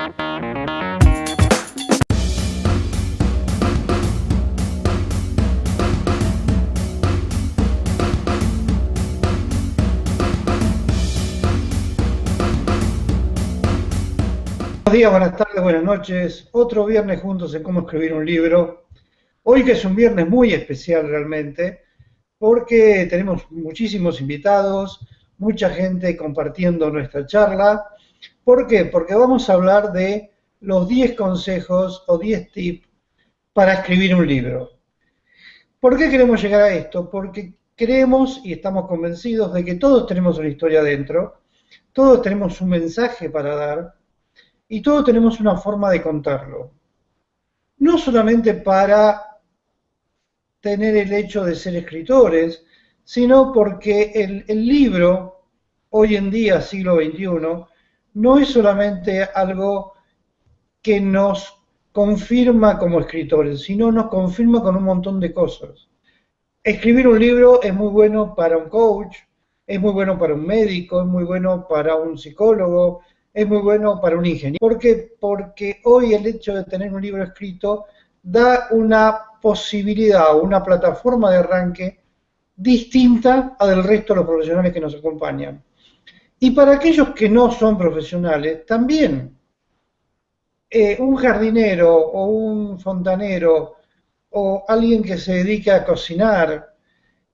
Buenos días, buenas tardes, buenas noches. Otro viernes juntos en cómo escribir un libro. Hoy que es un viernes muy especial realmente, porque tenemos muchísimos invitados, mucha gente compartiendo nuestra charla. ¿Por qué? Porque vamos a hablar de los 10 consejos o 10 tips para escribir un libro. ¿Por qué queremos llegar a esto? Porque creemos y estamos convencidos de que todos tenemos una historia dentro, todos tenemos un mensaje para dar y todos tenemos una forma de contarlo. No solamente para tener el hecho de ser escritores, sino porque el libro, hoy en día, siglo XXI, no es solamente algo que nos confirma como escritores, sino nos confirma con un montón de cosas. Escribir un libro es muy bueno para un coach, es muy bueno para un médico, es muy bueno para un psicólogo, es muy bueno para un ingeniero. ¿Por qué? Porque hoy el hecho de tener un libro escrito da una posibilidad o una plataforma de arranque distinta a del resto de los profesionales que nos acompañan. Y para aquellos que no son profesionales, también un jardinero o un fontanero o alguien que se dedica a cocinar,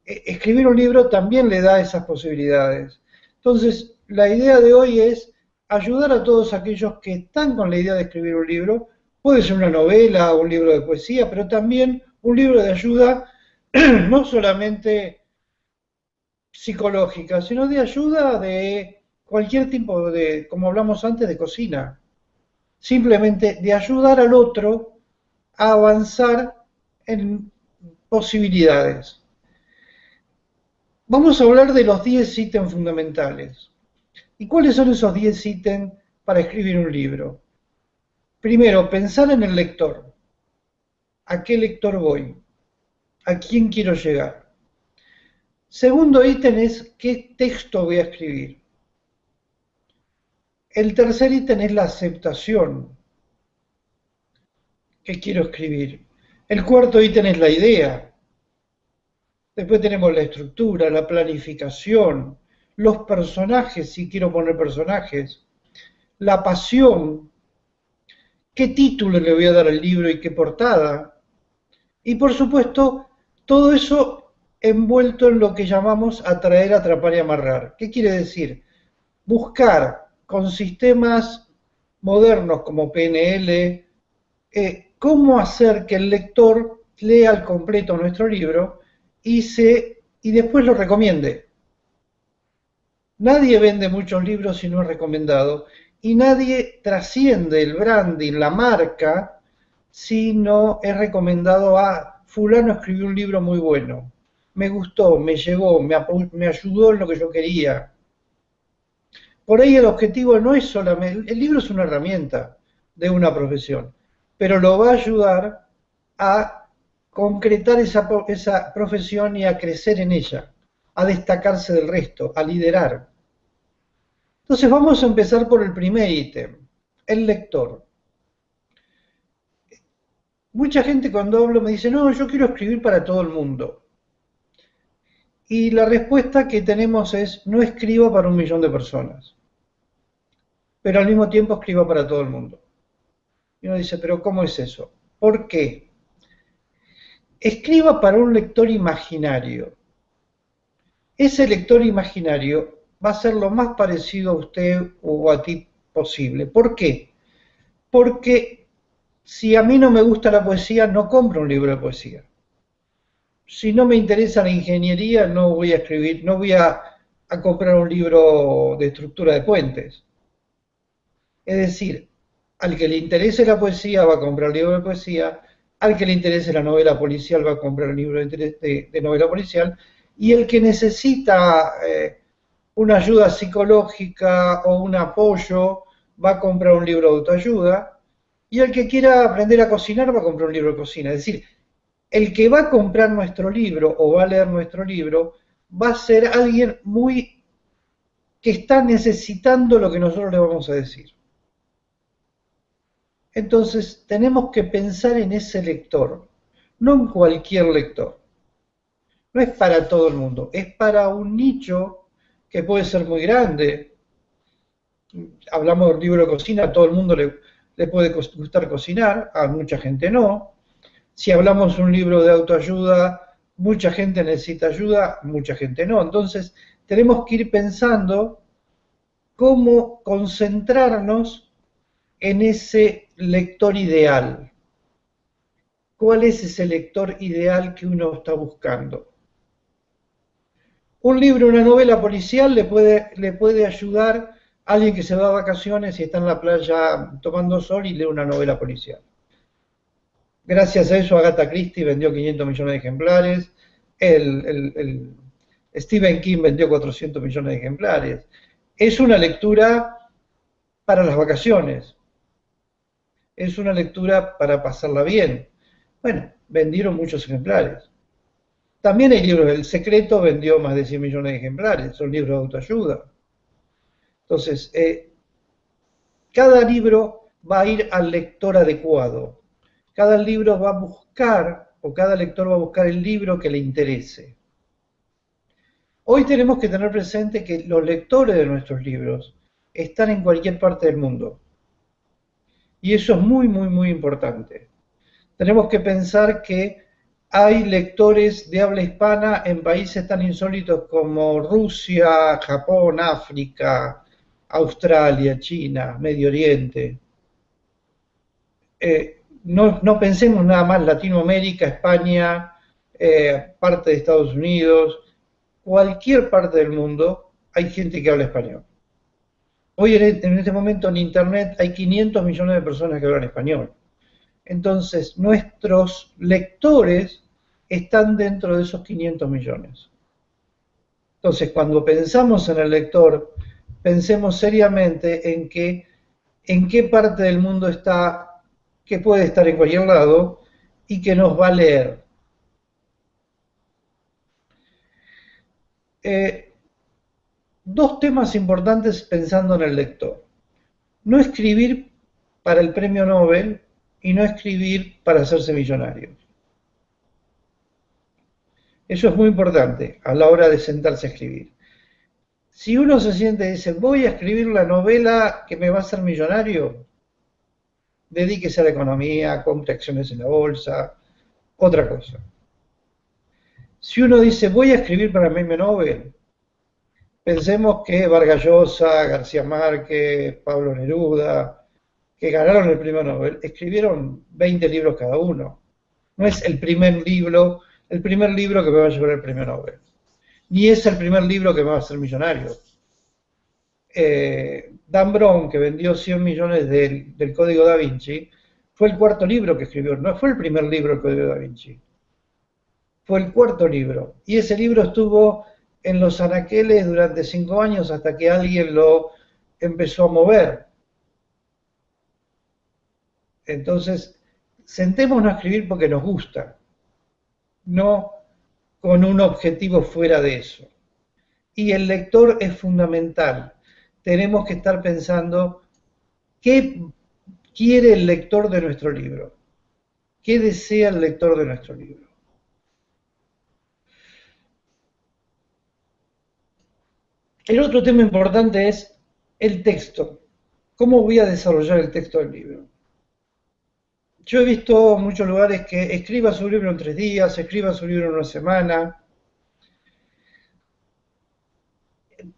escribir un libro también le da esas posibilidades. Entonces, la idea de hoy es ayudar a todos aquellos que están con la idea de escribir un libro. Puede ser una novela, un libro de poesía, pero también un libro de ayuda, no solamente psicológica, sino de ayuda de cualquier tipo de, como hablamos antes, de cocina. Simplemente de ayudar al otro a avanzar en posibilidades. Vamos a hablar de los 10 ítems fundamentales. ¿Y cuáles son esos 10 ítems para escribir un libro? Primero, pensar en el lector. ¿A qué lector voy? ¿A quién quiero llegar? Segundo ítem es qué texto voy a escribir. El tercer ítem es la aceptación que quiero escribir. El cuarto ítem es la idea. Después tenemos la estructura, la planificación, los personajes, si quiero poner personajes, la pasión, qué título le voy a dar al libro y qué portada. Y por supuesto, todo eso envuelto en lo que llamamos atraer, atrapar y amarrar. ¿Qué quiere decir? Buscar con sistemas modernos como PNL, cómo hacer que el lector lea al completo nuestro libro y después lo recomiende. Nadie vende muchos libros si no es recomendado y nadie trasciende el branding, la marca, si no es recomendado a fulano escribió un libro muy bueno. Me gustó, me llegó, me ayudó en lo que yo quería. Por ahí el objetivo no es solamente, el libro es una herramienta de una profesión, pero lo va a ayudar a concretar esa profesión y a crecer en ella, a destacarse del resto, a liderar. Entonces vamos a empezar por el primer ítem, el lector. Mucha gente cuando hablo me dice, no, yo quiero escribir para todo el mundo. Y la respuesta que tenemos es, no escriba para 1.000.000 de personas, pero al mismo tiempo escriba para todo el mundo. Y uno dice, pero ¿cómo es eso? ¿Por qué? Escriba para un lector imaginario. Ese lector imaginario va a ser lo más parecido a usted o a ti posible. ¿Por qué? Porque si a mí no me gusta la poesía, no compro un libro de poesía. Si no me interesa la ingeniería, no voy a escribir, no voy a comprar un libro de estructura de puentes. Es decir, al que le interese la poesía va a comprar libro de poesía, al que le interese la novela policial va a comprar un libro de novela policial, y el que necesita una ayuda psicológica o un apoyo va a comprar un libro de autoayuda, y el que quiera aprender a cocinar va a comprar un libro de cocina. Es decir, el que va a comprar nuestro libro o va a leer nuestro libro va a ser alguien que está necesitando lo que nosotros le vamos a decir. Entonces tenemos que pensar en ese lector, no en cualquier lector. No es para todo el mundo, es para un nicho que puede ser muy grande. Hablamos del libro de cocina, a todo el mundo le puede gustar cocinar, a mucha gente no. Si hablamos de un libro de autoayuda, mucha gente necesita ayuda, mucha gente no. Entonces, tenemos que ir pensando cómo concentrarnos en ese lector ideal. ¿Cuál es ese lector ideal que uno está buscando? Un libro, una novela policial le puede ayudar a alguien que se va a vacaciones y está en la playa tomando sol y lee una novela policial. Gracias a eso Agatha Christie vendió 500 millones de ejemplares, Stephen King vendió 400 millones de ejemplares. Es una lectura para las vacaciones, es una lectura para pasarla bien. Bueno, vendieron muchos ejemplares. También hay libros, El Secreto vendió más de 100 millones de ejemplares, son libros de autoayuda. Entonces, cada libro va a ir al lector adecuado. Cada libro va a buscar, o cada lector va a buscar el libro que le interese. Hoy tenemos que tener presente que los lectores de nuestros libros están en cualquier parte del mundo. Y eso es muy, muy, muy importante. Tenemos que pensar que hay lectores de habla hispana en países tan insólitos como Rusia, Japón, África, Australia, China, Medio Oriente. No pensemos nada más Latinoamérica, España, parte de Estados Unidos, cualquier parte del mundo hay gente que habla español. Hoy en este momento en Internet hay 500 millones de personas que hablan español. Entonces, nuestros lectores están dentro de esos 500 millones. Entonces, cuando pensamos en el lector, pensemos seriamente en qué parte del mundo está, que puede estar en cualquier lado y que nos va a leer. Dos temas importantes pensando en el lector. No escribir para el premio Nobel y no escribir para hacerse millonario. Eso es muy importante a la hora de sentarse a escribir. Si uno se siente y dice, voy a escribir la novela que me va a hacer millonario, dedíquese a la economía, compre acciones en la bolsa, otra cosa. Si uno dice, voy a escribir para el premio Nobel, pensemos que Vargas Llosa, García Márquez, Pablo Neruda, que ganaron el premio Nobel, escribieron 20 libros cada uno. No es el primer libro que me va a llevar el premio Nobel. Ni es el primer libro que me va a hacer millonario. Dan Brown, que vendió 100 millones del Código Da Vinci, fue el cuarto libro que escribió, no fue el primer libro del Código Da Vinci. Fue el cuarto libro. Y ese libro estuvo en los anaqueles durante 5 años hasta que alguien lo empezó a mover. Entonces, sentémonos a escribir porque nos gusta, no con un objetivo fuera de eso. Y el lector es fundamental. Tenemos que estar pensando qué quiere el lector de nuestro libro, qué desea el lector de nuestro libro. El otro tema importante es el texto. ¿Cómo voy a desarrollar el texto del libro? Yo he visto muchos lugares que escriba su libro en 3 días, escriba su libro en 1 semana.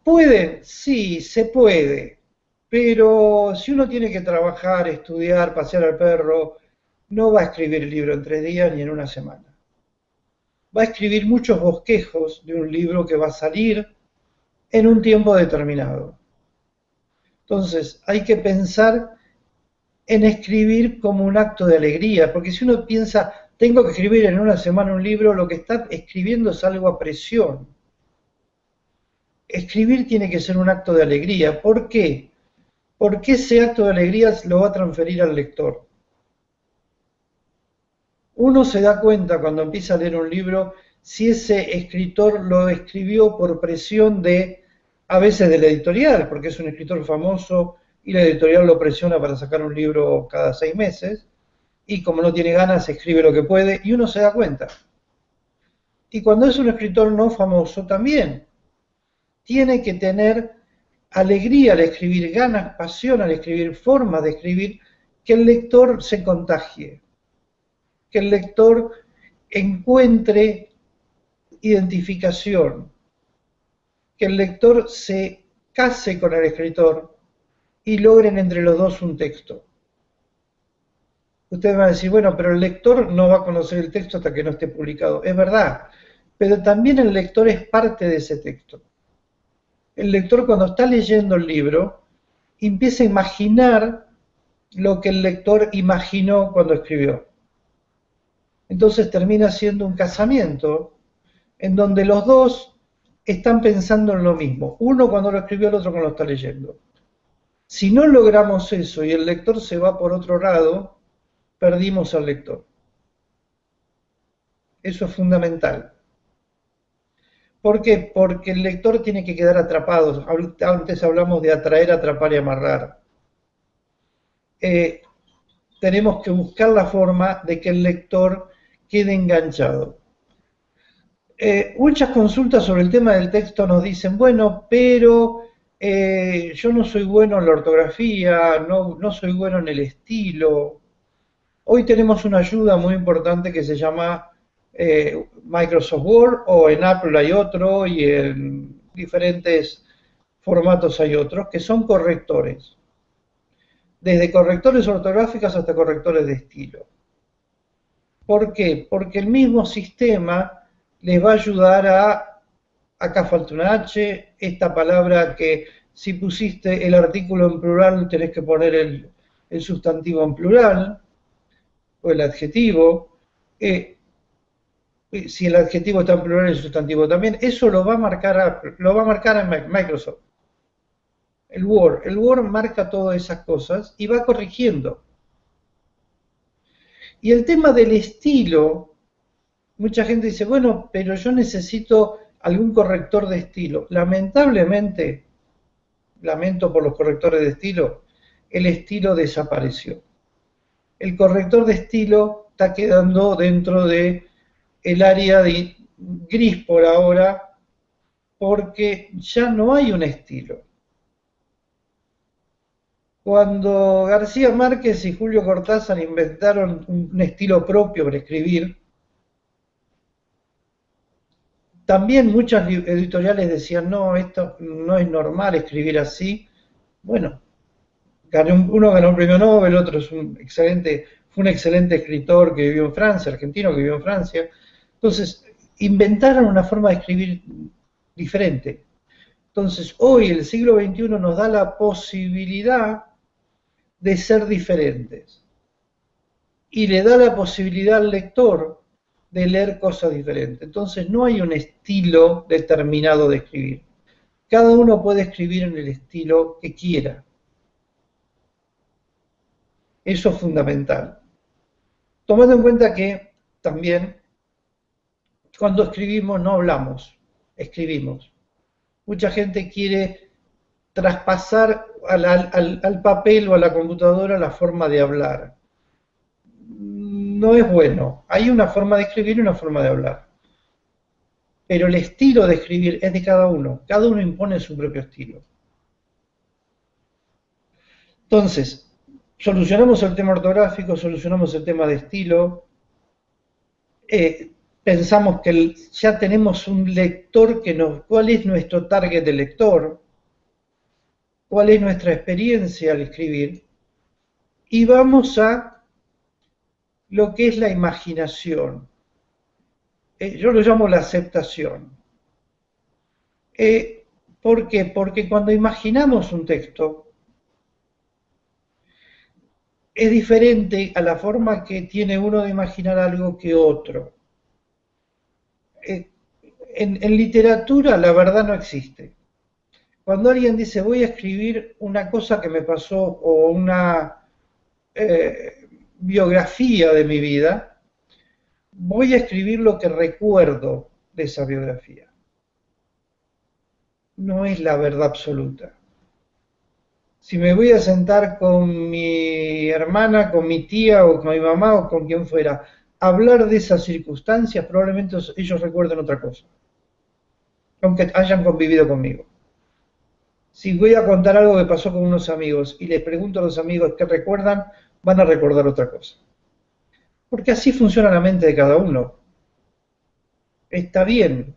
¿Puede? Sí, se puede. Pero si uno tiene que trabajar, estudiar, pasear al perro, no va a escribir el libro en 3 días ni en 1 semana. Va a escribir muchos bosquejos de un libro que va a salir en un tiempo determinado. Entonces, hay que pensar en escribir como un acto de alegría, porque si uno piensa, tengo que escribir en 1 semana un libro, lo que está escribiendo es algo a presión. Escribir tiene que ser un acto de alegría. ¿Por qué? Porque ese acto de alegría lo va a transferir al lector. Uno se da cuenta cuando empieza a leer un libro si ese escritor lo escribió por presión a veces de la editorial, porque es un escritor famoso y la editorial lo presiona para sacar un libro cada 6 meses, y como no tiene ganas, escribe lo que puede, y uno se da cuenta. Y cuando es un escritor no famoso, también tiene que tener alegría al escribir, ganas, pasión al escribir, forma de escribir, que el lector se contagie, que el lector encuentre identificación, que el lector se case con el escritor y logren entre los dos un texto. Ustedes van a decir, bueno, pero el lector no va a conocer el texto hasta que no esté publicado. Es verdad, pero también el lector es parte de ese texto. El lector cuando está leyendo el libro empieza a imaginar lo que el lector imaginó cuando escribió. Entonces termina siendo un casamiento en donde los dos están pensando en lo mismo. Uno cuando lo escribió, el otro cuando lo está leyendo. Si no logramos eso y el lector se va por otro lado, perdimos al lector. Eso es fundamental. ¿Por qué? Porque el lector tiene que quedar atrapado. Antes hablamos de atraer, atrapar y amarrar. Tenemos que buscar la forma de que el lector quede enganchado. Muchas consultas sobre el tema del texto nos dicen, bueno, pero yo no soy bueno en la ortografía, no soy bueno en el estilo. Hoy tenemos una ayuda muy importante que se llama Microsoft Word, o en Apple hay otro y en diferentes formatos hay otros, que son correctores. Desde correctores ortográficos hasta correctores de estilo. ¿Por qué? Porque el mismo sistema les va a ayudar a, acá falta una H, esta palabra que si pusiste el artículo en plural tenés que poner el sustantivo en plural, o el adjetivo, si el adjetivo está en plural, el sustantivo también, eso lo va a marcar en Microsoft. El Word marca todas esas cosas y va corrigiendo. Y el tema del estilo, mucha gente dice, bueno, pero yo necesito algún corrector de estilo. Lamentablemente, lamento por los correctores de estilo, el estilo desapareció. El corrector de estilo está quedando dentro de el área de gris por ahora, porque ya no hay un estilo. Cuando García Márquez y Julio Cortázar inventaron un estilo propio para escribir, también muchas editoriales decían, no, esto no es normal escribir así. Bueno, uno ganó un premio Nobel, otro es fue un excelente escritor que vivió en Francia, argentino que vivió en Francia. Entonces, inventaron una forma de escribir diferente. Entonces, hoy el siglo XXI nos da la posibilidad de ser diferentes y le da la posibilidad al lector de leer cosas diferentes. Entonces, no hay un estilo determinado de escribir. Cada uno puede escribir en el estilo que quiera. Eso es fundamental. Tomando en cuenta que también cuando escribimos no hablamos, escribimos. Mucha gente quiere traspasar al papel o a la computadora la forma de hablar. No es bueno. Hay una forma de escribir y una forma de hablar. Pero el estilo de escribir es de cada uno. Cada uno impone su propio estilo. Entonces, solucionamos el tema ortográfico, solucionamos el tema de estilo. Pensamos que ya tenemos un lector ¿cuál es nuestro target de lector? ¿Cuál es nuestra experiencia al escribir? Y vamos a lo que es la imaginación. Yo lo llamo la aceptación. ¿Por qué? Porque cuando imaginamos un texto, es diferente a la forma que tiene uno de imaginar algo que otro. En literatura la verdad no existe. Cuando alguien dice voy a escribir una cosa que me pasó o una biografía de mi vida, voy a escribir lo que recuerdo de esa biografía. No es la verdad absoluta. Si me voy a sentar con mi hermana, con mi tía o con mi mamá o con quien fuera, a hablar de esas circunstancias, probablemente ellos recuerden otra cosa, aunque hayan convivido conmigo. Si voy a contar algo que pasó con unos amigos y les pregunto a los amigos qué recuerdan, van a recordar otra cosa. Porque así funciona la mente de cada uno. Está bien.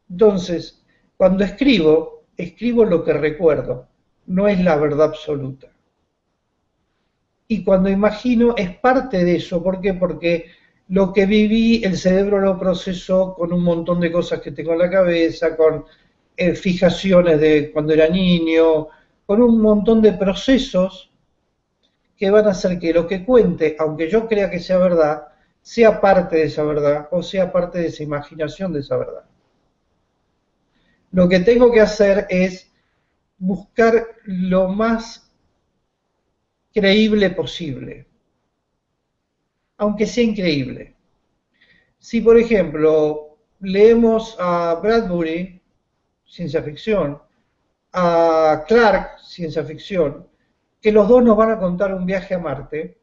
Entonces, cuando escribo, escribo lo que recuerdo, no es la verdad absoluta. Y cuando imagino es parte de eso. ¿Por qué? Porque lo que viví, el cerebro lo procesó con un montón de cosas que tengo en la cabeza, con fijaciones de cuando era niño, con un montón de procesos que van a hacer que lo que cuente, aunque yo crea que sea verdad, sea parte de esa verdad o sea parte de esa imaginación de esa verdad. Lo que tengo que hacer es buscar lo más creíble posible, aunque sea increíble. Si, por ejemplo, leemos a Bradbury, ciencia ficción, a Clark, ciencia ficción, que los dos nos van a contar un viaje a Marte,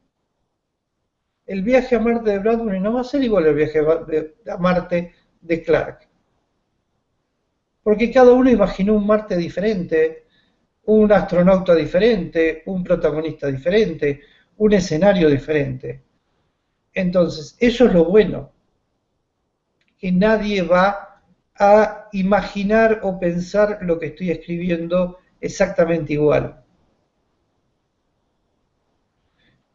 el viaje a Marte de Bradbury no va a ser igual al viaje a Marte de Clark, porque cada uno imaginó un Marte diferente, un astronauta diferente, un protagonista diferente, un escenario diferente. Entonces, eso es lo bueno, que nadie va a imaginar o pensar lo que estoy escribiendo exactamente igual.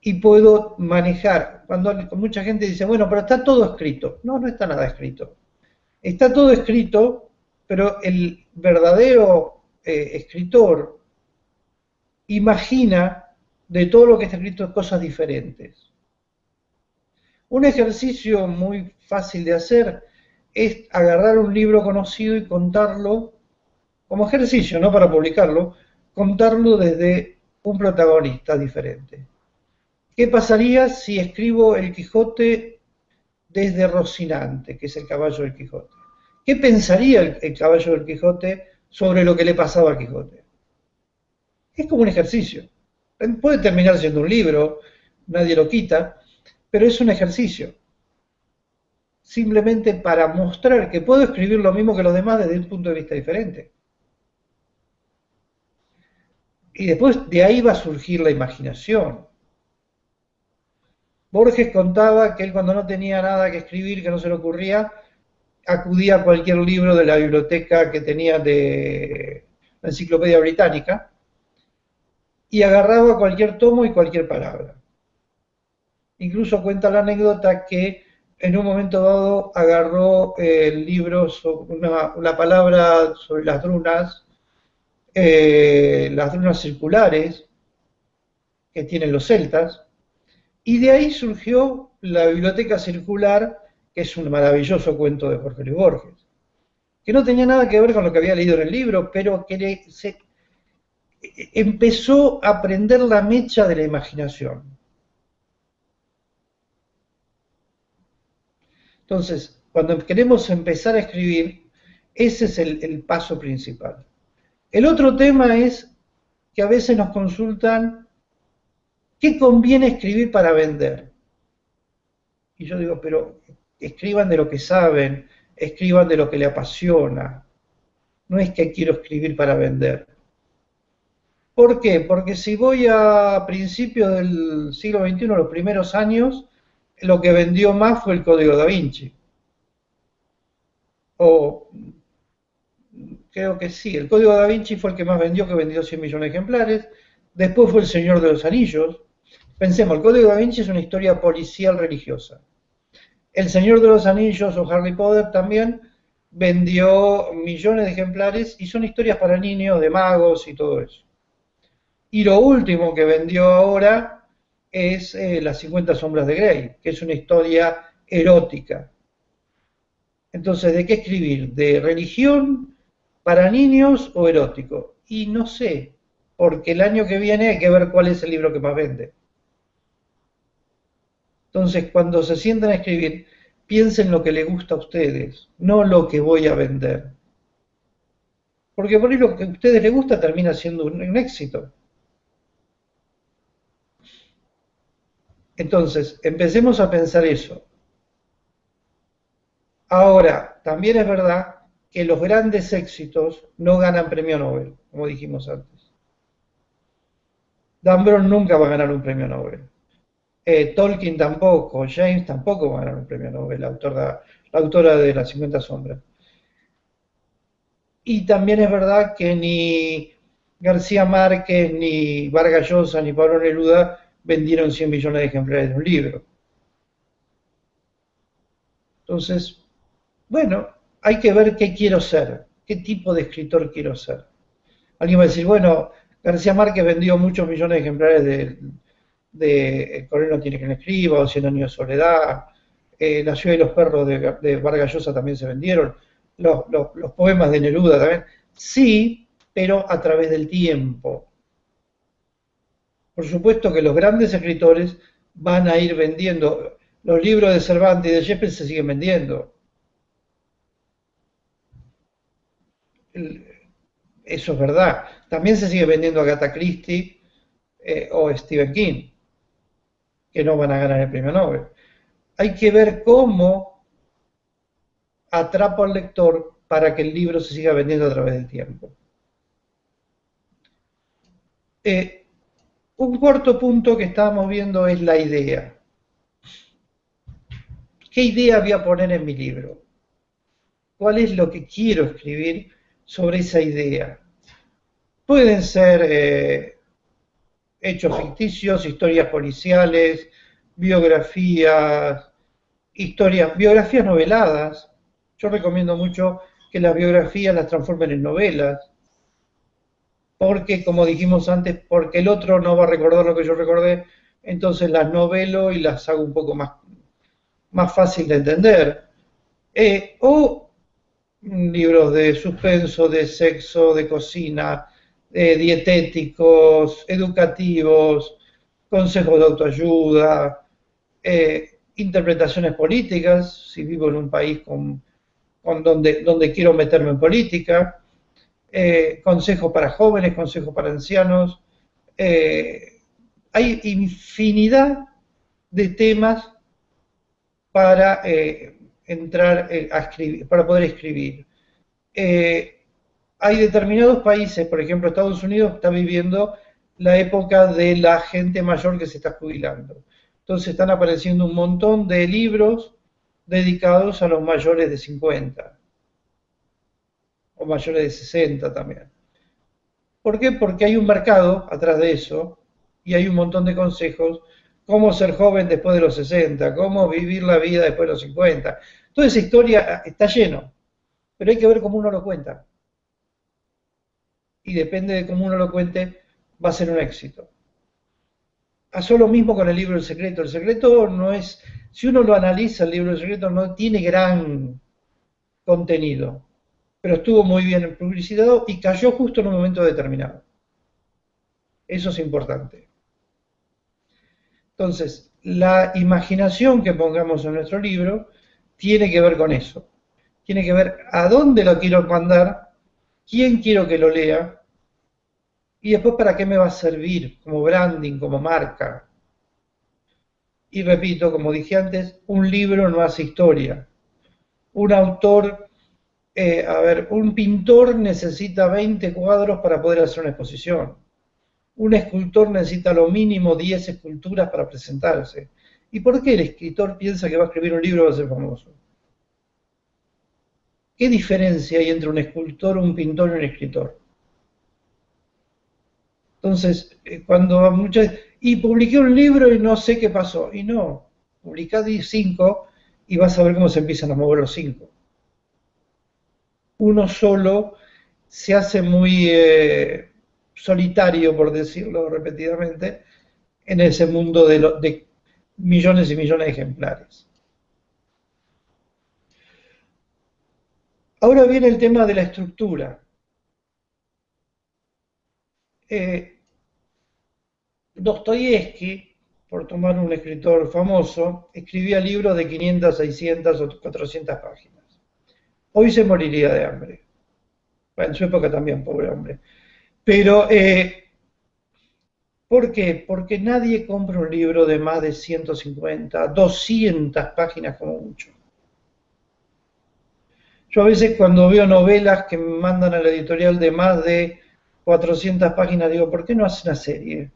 Y puedo manejar, cuando mucha gente dice, bueno, pero está todo escrito. No, no está nada escrito. Está todo escrito, pero el verdadero escritor imagina de todo lo que está escrito cosas diferentes. Un ejercicio muy fácil de hacer es agarrar un libro conocido y contarlo como ejercicio, no para publicarlo, contarlo desde un protagonista diferente. ¿Qué pasaría si escribo El Quijote desde Rocinante, que es el caballo del Quijote? ¿Qué pensaría el caballo del Quijote sobre lo que le pasaba al Quijote? Es como un ejercicio. Puede terminar siendo un libro, nadie lo quita, pero es un ejercicio. Simplemente para mostrar que puedo escribir lo mismo que los demás desde un punto de vista diferente. Y después de ahí va a surgir la imaginación. Borges contaba que él cuando no tenía nada que escribir, que no se le ocurría, acudía a cualquier libro de la biblioteca que tenía de la Enciclopedia Británica y agarraba cualquier tomo y cualquier palabra. Incluso cuenta la anécdota que en un momento dado agarró el libro sobre una palabra sobre las drunas circulares que tienen los celtas, y de ahí surgió la Biblioteca Circular, que es un maravilloso cuento de Jorge Luis Borges, que no tenía nada que ver con lo que había leído en el libro, pero que empezó a prender la mecha de la imaginación. Entonces, cuando queremos empezar a escribir, ese es el paso principal. El otro tema es que a veces nos consultan qué conviene escribir para vender. Y yo digo, pero escriban de lo que saben, escriban de lo que le apasiona. No es que quiero escribir para vender. ¿Por qué? Porque si voy a principios del siglo XXI, los primeros años, lo que vendió más fue el Código Da Vinci. O creo que sí, el Código Da Vinci fue el que más vendió, que vendió 100 millones de ejemplares. Después fue El Señor de los Anillos. Pensemos, el Código Da Vinci es una historia policial religiosa. El Señor de los Anillos o Harry Potter también vendió millones de ejemplares y son historias para niños, de magos y todo eso. Y lo último que vendió ahora es Las 50 sombras de Grey, que es una historia erótica. Entonces, ¿de qué escribir? ¿De religión, para niños o erótico? Y no sé, porque el año que viene hay que ver cuál es el libro que más vende. Entonces, cuando se sientan a escribir, piensen lo que les gusta a ustedes, no lo que voy a vender. porque por ahí lo que a ustedes les gusta termina siendo un éxito. Entonces, empecemos a pensar eso. Ahora, también es verdad que los grandes éxitos no ganan premio Nobel, como dijimos antes. Dan Brown nunca va a ganar un premio Nobel. Tolkien tampoco, James tampoco va a ganar un premio Nobel, la autora de Las 50 sombras. Y también es verdad que ni García Márquez, ni Vargas Llosa, ni Pablo Neruda vendieron 100 millones de ejemplares de un libro. Entonces, bueno, hay que ver qué quiero ser, qué tipo de escritor quiero ser. Alguien va a decir, bueno, García Márquez vendió muchos millones de ejemplares de El Coronel no tiene quien escriba, o Cien años de soledad, La ciudad y los perros de Vargas Llosa también se vendieron, los poemas de Neruda también. Sí, pero a través del tiempo. Por supuesto que los grandes escritores van a ir vendiendo. Los libros de Cervantes y de Shakespeare se siguen vendiendo. Eso es verdad. También se sigue vendiendo Agatha Christie o Stephen King, que no van a ganar el premio Nobel. Hay que ver cómo atrapa al lector para que el libro se siga vendiendo a través del tiempo. Eh, un cuarto punto que estábamos viendo es la idea. ¿Qué idea voy a poner en mi libro? ¿Cuál es lo que quiero escribir sobre esa idea? Pueden ser hechos ficticios, historias policiales, biografías, biografías noveladas. Yo recomiendo mucho que las biografías las transformen en novelas, porque como dijimos antes, porque el otro no va a recordar lo que yo recordé, entonces las novelo y las hago un poco más fácil de entender. O libros de suspenso, de sexo, de cocina, dietéticos, educativos, consejos de autoayuda, interpretaciones políticas, si vivo en un país donde quiero meterme en política, consejos para jóvenes, consejos para ancianos. Hay infinidad de temas para entrar a escribir, para poder escribir. Hay determinados países, por ejemplo Estados Unidos está viviendo la época de la gente mayor que se está jubilando. Entonces están apareciendo un montón de libros dedicados a los mayores de 50 o mayores de 60 también. ¿Por qué? Porque hay un mercado atrás de eso y hay un montón de consejos, cómo ser joven después de los 60, cómo vivir la vida después de los 50. Toda esa historia está lleno, pero hay que ver cómo uno lo cuenta. Y depende de cómo uno lo cuente, va a ser un éxito. Pasó lo mismo con el libro El Secreto. El Secreto no es, si uno lo analiza, el libro El Secreto no tiene gran contenido, pero estuvo muy bien publicitado y cayó justo en un momento determinado. Eso es importante. Entonces, la imaginación que pongamos en nuestro libro tiene que ver con eso. Tiene que ver a dónde lo quiero mandar, quién quiero que lo lea y después para qué me va a servir como branding, como marca. Y repito, como dije antes, un libro no hace historia. Un autor, un pintor necesita 20 cuadros para poder hacer una exposición. Un escultor necesita lo mínimo 10 esculturas para presentarse. ¿Y por qué el escritor piensa que va a escribir un libro y va a ser famoso? ¿Qué diferencia hay entre un escultor, un pintor y un escritor? Entonces, cuando muchas... Y publiqué un libro y no sé qué pasó. Y no, publicá 5 y vas a ver cómo se empiezan a mover los 5. Uno solo se hace muy solitario, por decirlo repetidamente, en ese mundo de millones y millones de ejemplares. Ahora viene el tema de la estructura. Dostoyevsky, por tomar un escritor famoso, escribía libros de 500, 600 o 400 páginas. Hoy se moriría de hambre. Bueno, en su época también, pobre hombre. Pero, ¿por qué? Porque nadie compra un libro de más de 150, 200 páginas como mucho. Yo a veces cuando veo novelas que me mandan a la editorial de más de 400 páginas, digo, ¿por qué no hace una serie?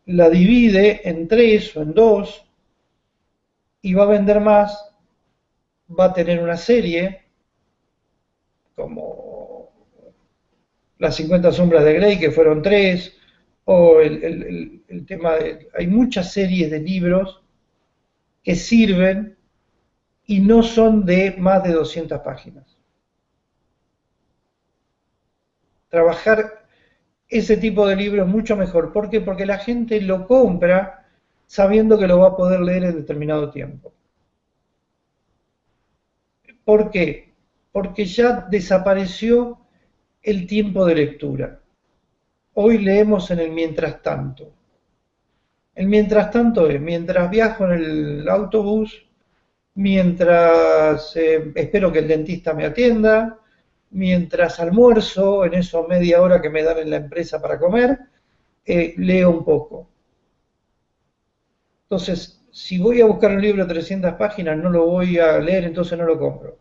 La divide en tres o en dos y va a vender más, va a tener una serie como Las 50 sombras de Grey, que fueron tres, o el tema de... Hay muchas series de libros que sirven y no son de más de 200 páginas. Trabajar ese tipo de libro es mucho mejor. ¿Por qué? Porque la gente lo compra sabiendo que lo va a poder leer en determinado tiempo. ¿Por qué? Porque ya desapareció el tiempo de lectura. Hoy leemos en el mientras tanto. El mientras tanto es mientras viajo en el autobús, mientras espero que el dentista me atienda, mientras almuerzo, en eso media hora que me dan en la empresa para comer, leo un poco. Entonces, si voy a buscar un libro de 300 páginas, no lo voy a leer, entonces no lo compro.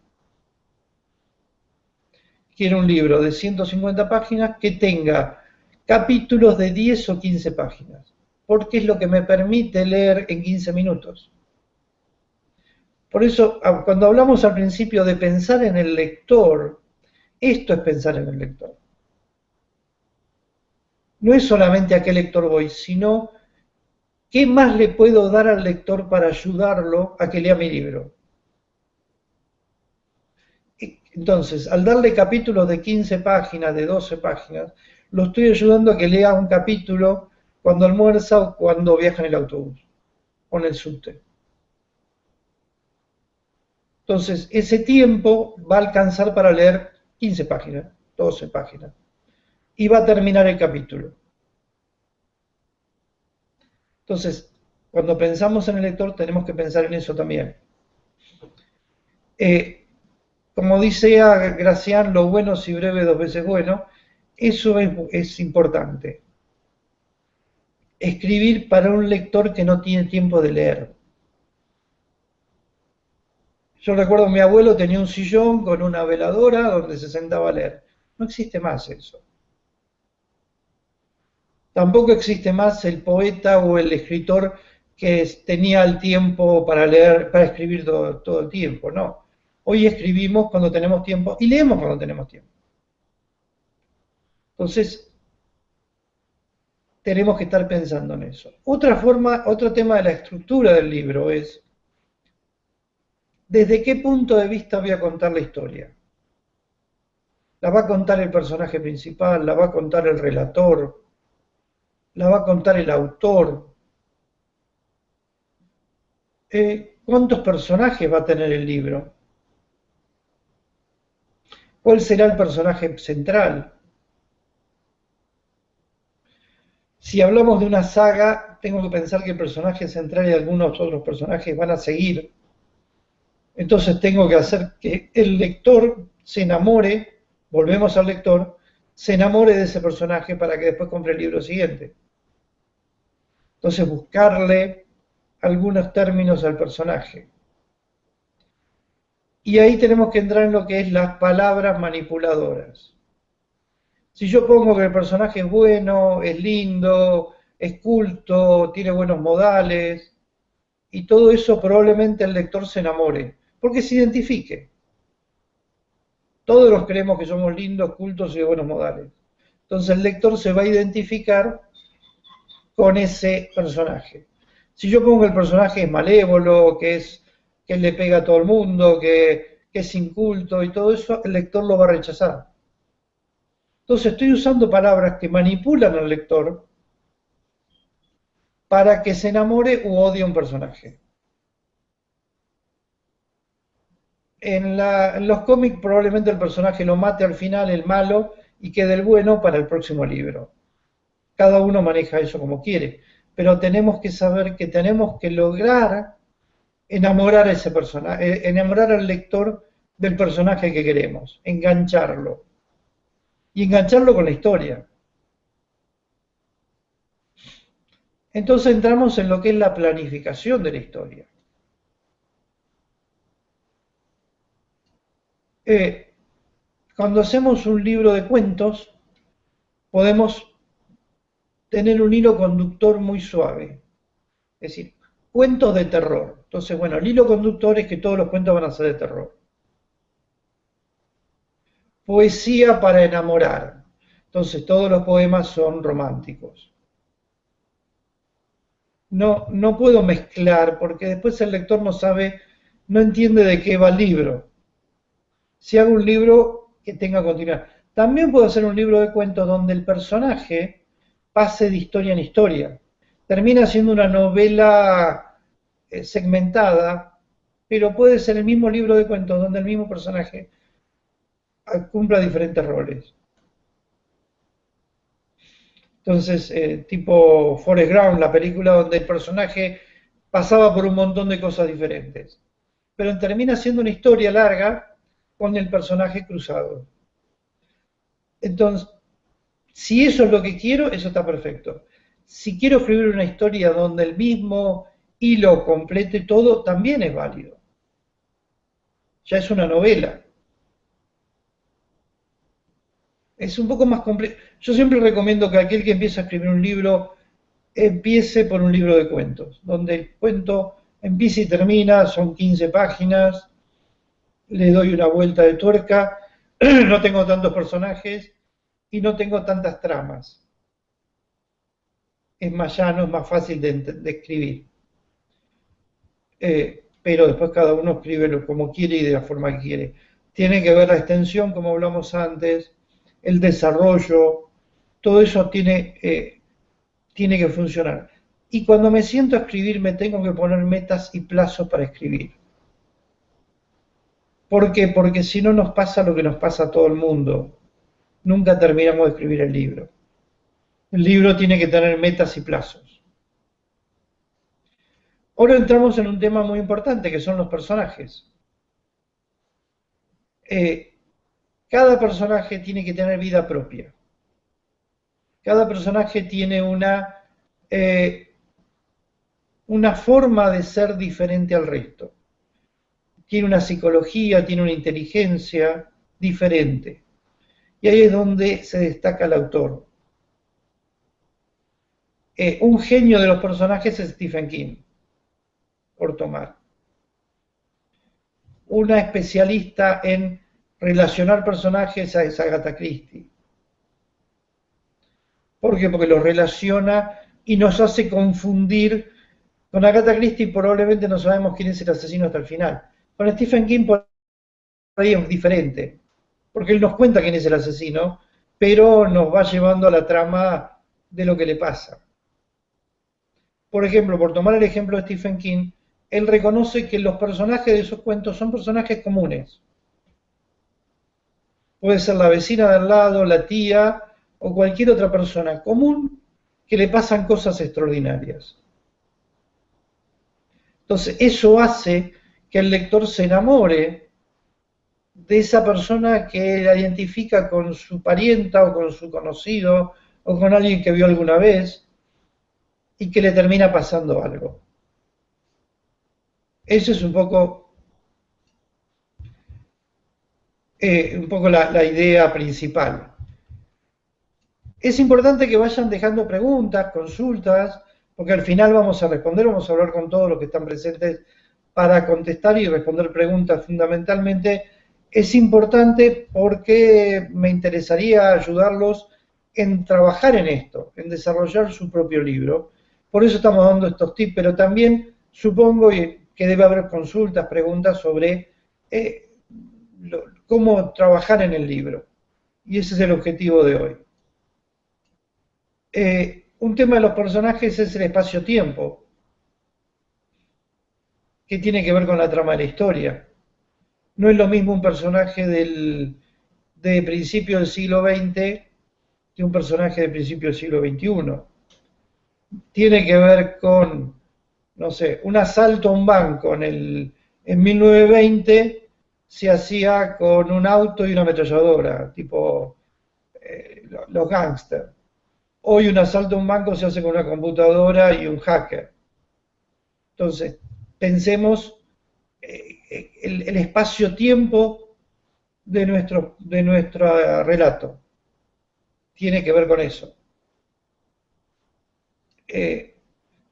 Quiero un libro de 150 páginas que tenga capítulos de 10 o 15 páginas, porque es lo que me permite leer en 15 minutos. Por eso, cuando hablamos al principio de pensar en el lector, esto es pensar en el lector. No es solamente a qué lector voy, sino qué más le puedo dar al lector para ayudarlo a que lea mi libro. Entonces, al darle capítulos de 15 páginas, de 12 páginas, lo estoy ayudando a que lea un capítulo cuando almuerza o cuando viaja en el autobús o en el subte. Entonces, ese tiempo va a alcanzar para leer 15 páginas, 12 páginas, y va a terminar el capítulo. Entonces, cuando pensamos en el lector, tenemos que pensar en eso también. Eh, Como dice Gracián, lo bueno si breve dos veces bueno, eso es importante. Escribir para un lector que no tiene tiempo de leer. Yo recuerdo mi abuelo tenía un sillón con una veladora donde se sentaba a leer. No existe más eso. Tampoco existe más el poeta o el escritor que tenía el tiempo para leer, para escribir todo el tiempo, no. Hoy escribimos cuando tenemos tiempo y leemos cuando tenemos tiempo. Entonces, tenemos que estar pensando en eso. Otra forma, otro tema de la estructura del libro es, ¿desde qué punto de vista voy a contar la historia? ¿La va a contar el personaje principal? ¿La va a contar el relator? ¿La va a contar el autor? ¿Cuántos personajes va a tener el libro? ¿Cuál será el personaje central? Si hablamos de una saga, tengo que pensar que el personaje central y algunos otros personajes van a seguir. Entonces tengo que hacer que el lector se enamore, volvemos al lector, se enamore de ese personaje para que después compre el libro siguiente. Entonces buscarle algunos términos al personaje. Y ahí tenemos que entrar en lo que es las palabras manipuladoras. Si yo pongo que el personaje es bueno, es lindo, es culto, tiene buenos modales, y todo eso probablemente el lector se enamore, porque se identifique. Todos los creemos que somos lindos, cultos y de buenos modales. Entonces el lector se va a identificar con ese personaje. Si yo pongo que el personaje es malévolo, que le pega a todo el mundo, que es inculto y todo eso, el lector lo va a rechazar. Entonces estoy usando palabras que manipulan al lector para que se enamore u odie a un personaje. En los cómics probablemente el personaje lo mate al final, el malo, y quede el bueno para el próximo libro. Cada uno maneja eso como quiere, pero tenemos que saber que tenemos que lograr enamorar a ese personaje, enamorar al lector del personaje que queremos, engancharlo. y engancharlo con la historia. Entonces entramos en lo que es la planificación de la historia. Eh, Cuando hacemos un libro de cuentos, podemos tener un hilo conductor muy suave. Es decir, cuentos de terror. Entonces, bueno, el hilo conductor es que todos los cuentos van a ser de terror. Poesía para enamorar. Entonces, todos los poemas son románticos. No puedo mezclar porque después el lector no sabe, no entiende de qué va el libro. Si hago un libro que tenga continuidad. También puedo hacer un libro de cuentos donde el personaje pase de historia en historia. Termina siendo una novela segmentada, pero puede ser el mismo libro de cuentos donde el mismo personaje cumpla diferentes roles. Entonces, tipo Forrest Gump, la película donde el personaje pasaba por un montón de cosas diferentes. Pero termina siendo una historia larga con el personaje cruzado. Entonces, si eso es lo que quiero, eso está perfecto. Si quiero escribir una historia donde el mismo hilo complete todo, también es válido. Ya es una novela. Es un poco más complejo. Yo siempre recomiendo que aquel que empieza a escribir un libro empiece por un libro de cuentos, donde el cuento empieza y termina, son 15 páginas, le doy una vuelta de tuerca, no tengo tantos personajes y no tengo tantas tramas. Es más llano, es más fácil de escribir. Pero después cada uno escribe como quiere y de la forma que quiere. Tiene que ver la extensión, como hablamos antes, el desarrollo, todo eso tiene que funcionar. Y cuando me siento a escribir me tengo que poner metas y plazos para escribir. ¿Por qué? Porque si no nos pasa lo que nos pasa a todo el mundo. Nunca terminamos de escribir el libro. El libro tiene que tener metas y plazos. Ahora entramos en un tema muy importante que son los personajes. Eh, Cada personaje tiene que tener vida propia. Cada personaje tiene una forma de ser diferente al resto. Tiene una psicología, tiene una inteligencia diferente. Y ahí es donde se destaca el autor. Un genio de los personajes es Stephen King, por tomar. Una especialista en relacionar personajes es Agatha Christie. ¿Por qué? Porque los relaciona y nos hace confundir. Con Agatha Christie probablemente no sabemos quién es el asesino hasta el final. Con Stephen King por ahí es diferente, porque él nos cuenta quién es el asesino, pero nos va llevando a la trama de lo que le pasa. Por ejemplo, por tomar el ejemplo de Stephen King, él reconoce que los personajes de esos cuentos son personajes comunes. Puede ser la vecina de al lado, la tía o cualquier otra persona común que le pasan cosas extraordinarias. Entonces, eso hace que el lector se enamore de esa persona que la identifica con su parienta o con su conocido o con alguien que vio alguna vez y que le termina pasando algo. Esa es un poco la idea principal. Es importante que vayan dejando preguntas, consultas, porque al final vamos a responder, vamos a hablar con todos los que están presentes para contestar y responder preguntas fundamentalmente. Es importante porque me interesaría ayudarlos en trabajar en esto, en desarrollar su propio libro. Por eso estamos dando estos tips, pero también supongo que debe haber consultas, preguntas sobre cómo trabajar en el libro. Y ese es el objetivo de hoy. Un tema de los personajes es el espacio-tiempo, que tiene que ver con la trama de la historia. No es lo mismo un personaje de principio del siglo XX que un personaje de principio del siglo XXI. Tiene que ver con, no sé, un asalto a un banco en 1920 se hacía con un auto y una ametralladora, tipo los gángsters. Hoy un asalto a un banco se hace con una computadora y un hacker. Entonces, pensemos el espacio-tiempo de nuestro relato. Tiene que ver con eso.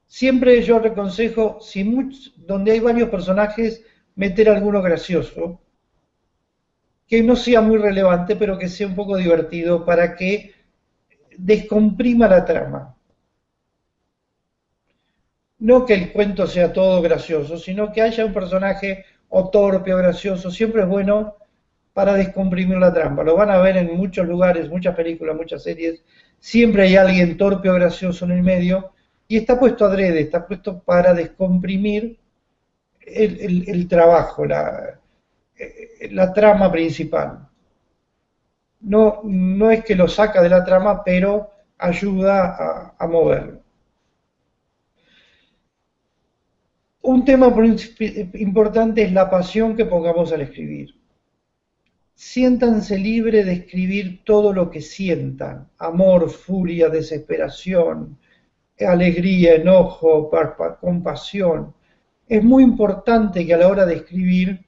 Siempre yo aconsejo, donde hay varios personajes, meter alguno gracioso, que no sea muy relevante, pero que sea un poco divertido para que descomprima la trama. No que el cuento sea todo gracioso, sino que haya un personaje o torpe o gracioso. Siempre es bueno para descomprimir la trama. Lo van a ver en muchos lugares, muchas películas, muchas series. Siempre hay alguien torpe o gracioso en el medio y está puesto adrede, está puesto para descomprimir el trabajo, la trama principal. No, no es que lo saca de la trama, pero ayuda a moverlo. Un tema importante es la pasión que pongamos al escribir. Siéntanse libres de escribir todo lo que sientan: amor, furia, desesperación, alegría, enojo, compasión. Es muy importante que a la hora de escribir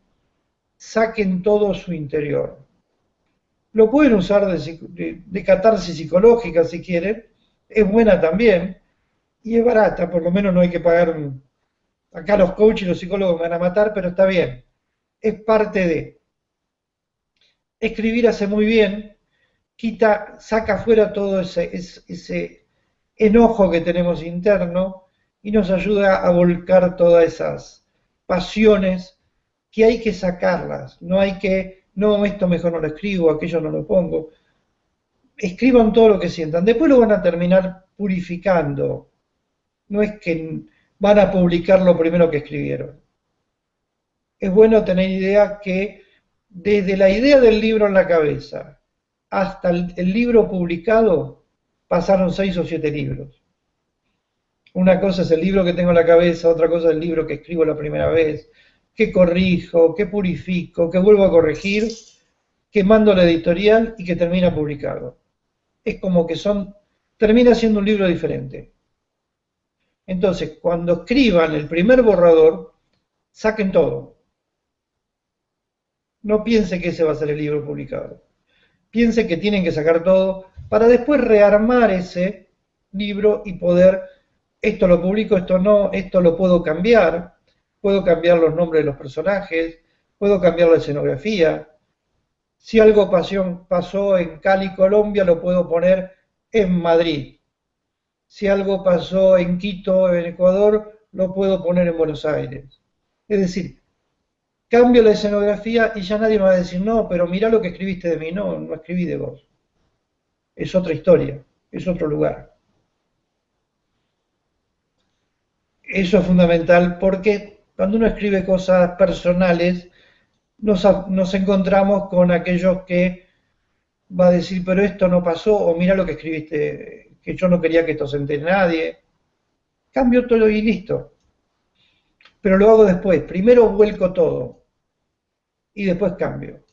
saquen todo su interior. Lo pueden usar de catarsis psicológica si quieren, es buena también y es barata, por lo menos no hay que pagar acá los coaches y los psicólogos me van a matar, pero está bien. Es parte de. Escribir hace muy bien, saca fuera todo ese enojo que tenemos interno y nos ayuda a volcar todas esas pasiones que hay que sacarlas. No hay que, no, esto mejor no lo escribo, aquello no lo pongo. Escriban todo lo que sientan. Después lo van a terminar purificando. No es que van a publicar lo primero que escribieron. Es bueno tener idea que desde la idea del libro en la cabeza hasta el libro publicado pasaron 6 o 7 libros. Una cosa es el libro que tengo en la cabeza, otra cosa es el libro que escribo la primera vez, que corrijo, que purifico, que vuelvo a corregir, que mando a la editorial y que termina publicado. Es como que termina siendo un libro diferente. Entonces, cuando escriban el primer borrador, saquen todo. No piense que ese va a ser el libro publicado. Piense que tienen que sacar todo para después rearmar ese libro y poder, esto lo publico, esto no, esto lo puedo cambiar los nombres de los personajes, puedo cambiar la escenografía. Si algo pasó en Cali, Colombia, lo puedo poner en Madrid. Si algo pasó en Quito, en Ecuador, lo puedo poner en Buenos Aires. Es decir, cambio la escenografía y ya nadie me va a decir, no, pero mirá lo que escribiste de mí. No, no escribí de vos. Es otra historia, es otro lugar. Eso es fundamental porque cuando uno escribe cosas personales, nos encontramos con aquellos que va a decir, pero esto no pasó, o mira lo que escribiste, que yo no quería que esto se entere nadie. Cambio todo y listo. Pero lo hago después. Primero vuelco todo y después cambio.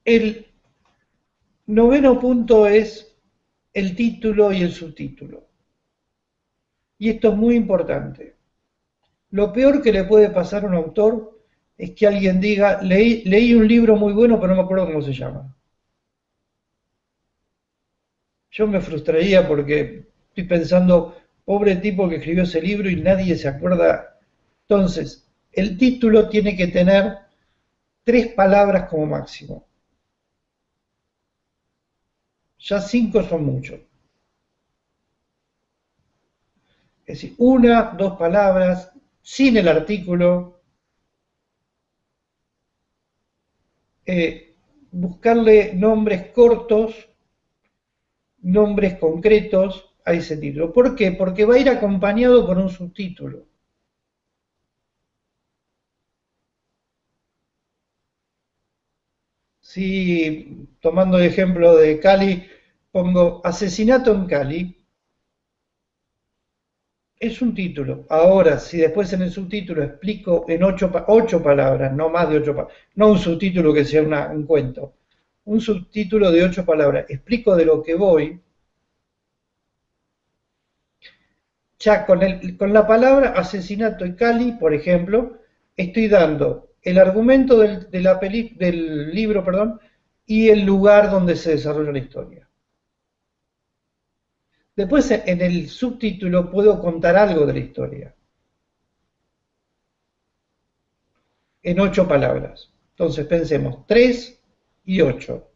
El noveno punto es el título y el subtítulo. Y esto es muy importante. Lo peor que le puede pasar a un autor es que alguien diga, leí un libro muy bueno, pero no me acuerdo cómo se llama. Yo me frustraría porque estoy pensando, pobre tipo que escribió ese libro y nadie se acuerda. Entonces, el título tiene que tener 3 palabras como máximo. Ya 5 son muchos. Es decir, 1, 2 palabras, sin el artículo. Buscarle nombres cortos, nombres concretos a ese título. ¿Por qué? Porque va a ir acompañado por un subtítulo. Si, tomando el ejemplo de Cali, pongo asesinato en Cali, es un título. Ahora, si después en el subtítulo explico en 8 palabras, no más de 8 palabras, no un subtítulo que sea un cuento, un subtítulo de 8 palabras, explico de lo que voy, ya con la palabra asesinato y Cali, por ejemplo, estoy dando el argumento del libro, perdón, y el lugar donde se desarrolla la historia. Después en el subtítulo puedo contar algo de la historia, en 8 palabras. Entonces pensemos, 3 y 8.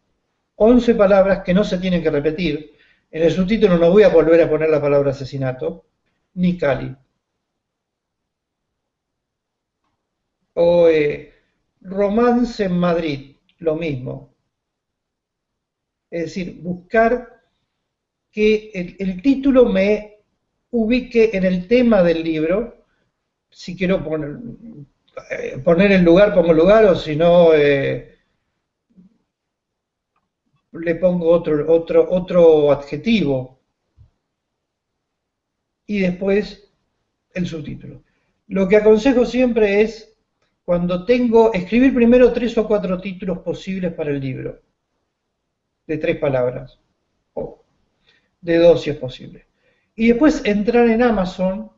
11 palabras que no se tienen que repetir. En el subtítulo no voy a volver a poner la palabra asesinato, ni Cali. O romance en Madrid, lo mismo. Es decir, buscar que el título me ubique en el tema del libro. Si quiero poner el lugar, pongo el lugar, o si no, le pongo otro adjetivo. Y después el subtítulo. Lo que aconsejo siempre es, cuando escribir primero 3 o 4 títulos posibles para el libro, de 3 palabras, o de 2 si es posible. Y después entrar en Amazon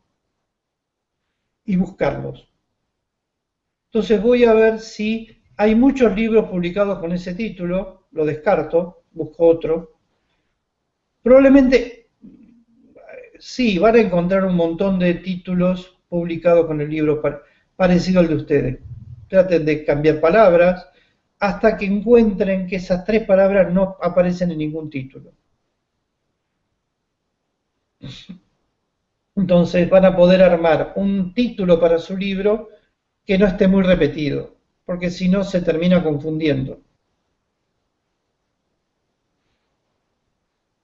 y buscarlos. Entonces voy a ver si hay muchos libros publicados con ese título, lo descarto, busco otro. Probablemente sí, van a encontrar un montón de títulos publicados con el libro parecido al de ustedes. Traten de cambiar palabras hasta que encuentren que esas 3 palabras no aparecen en ningún título. Entonces van a poder armar un título para su libro que no esté muy repetido, porque si no se termina confundiendo.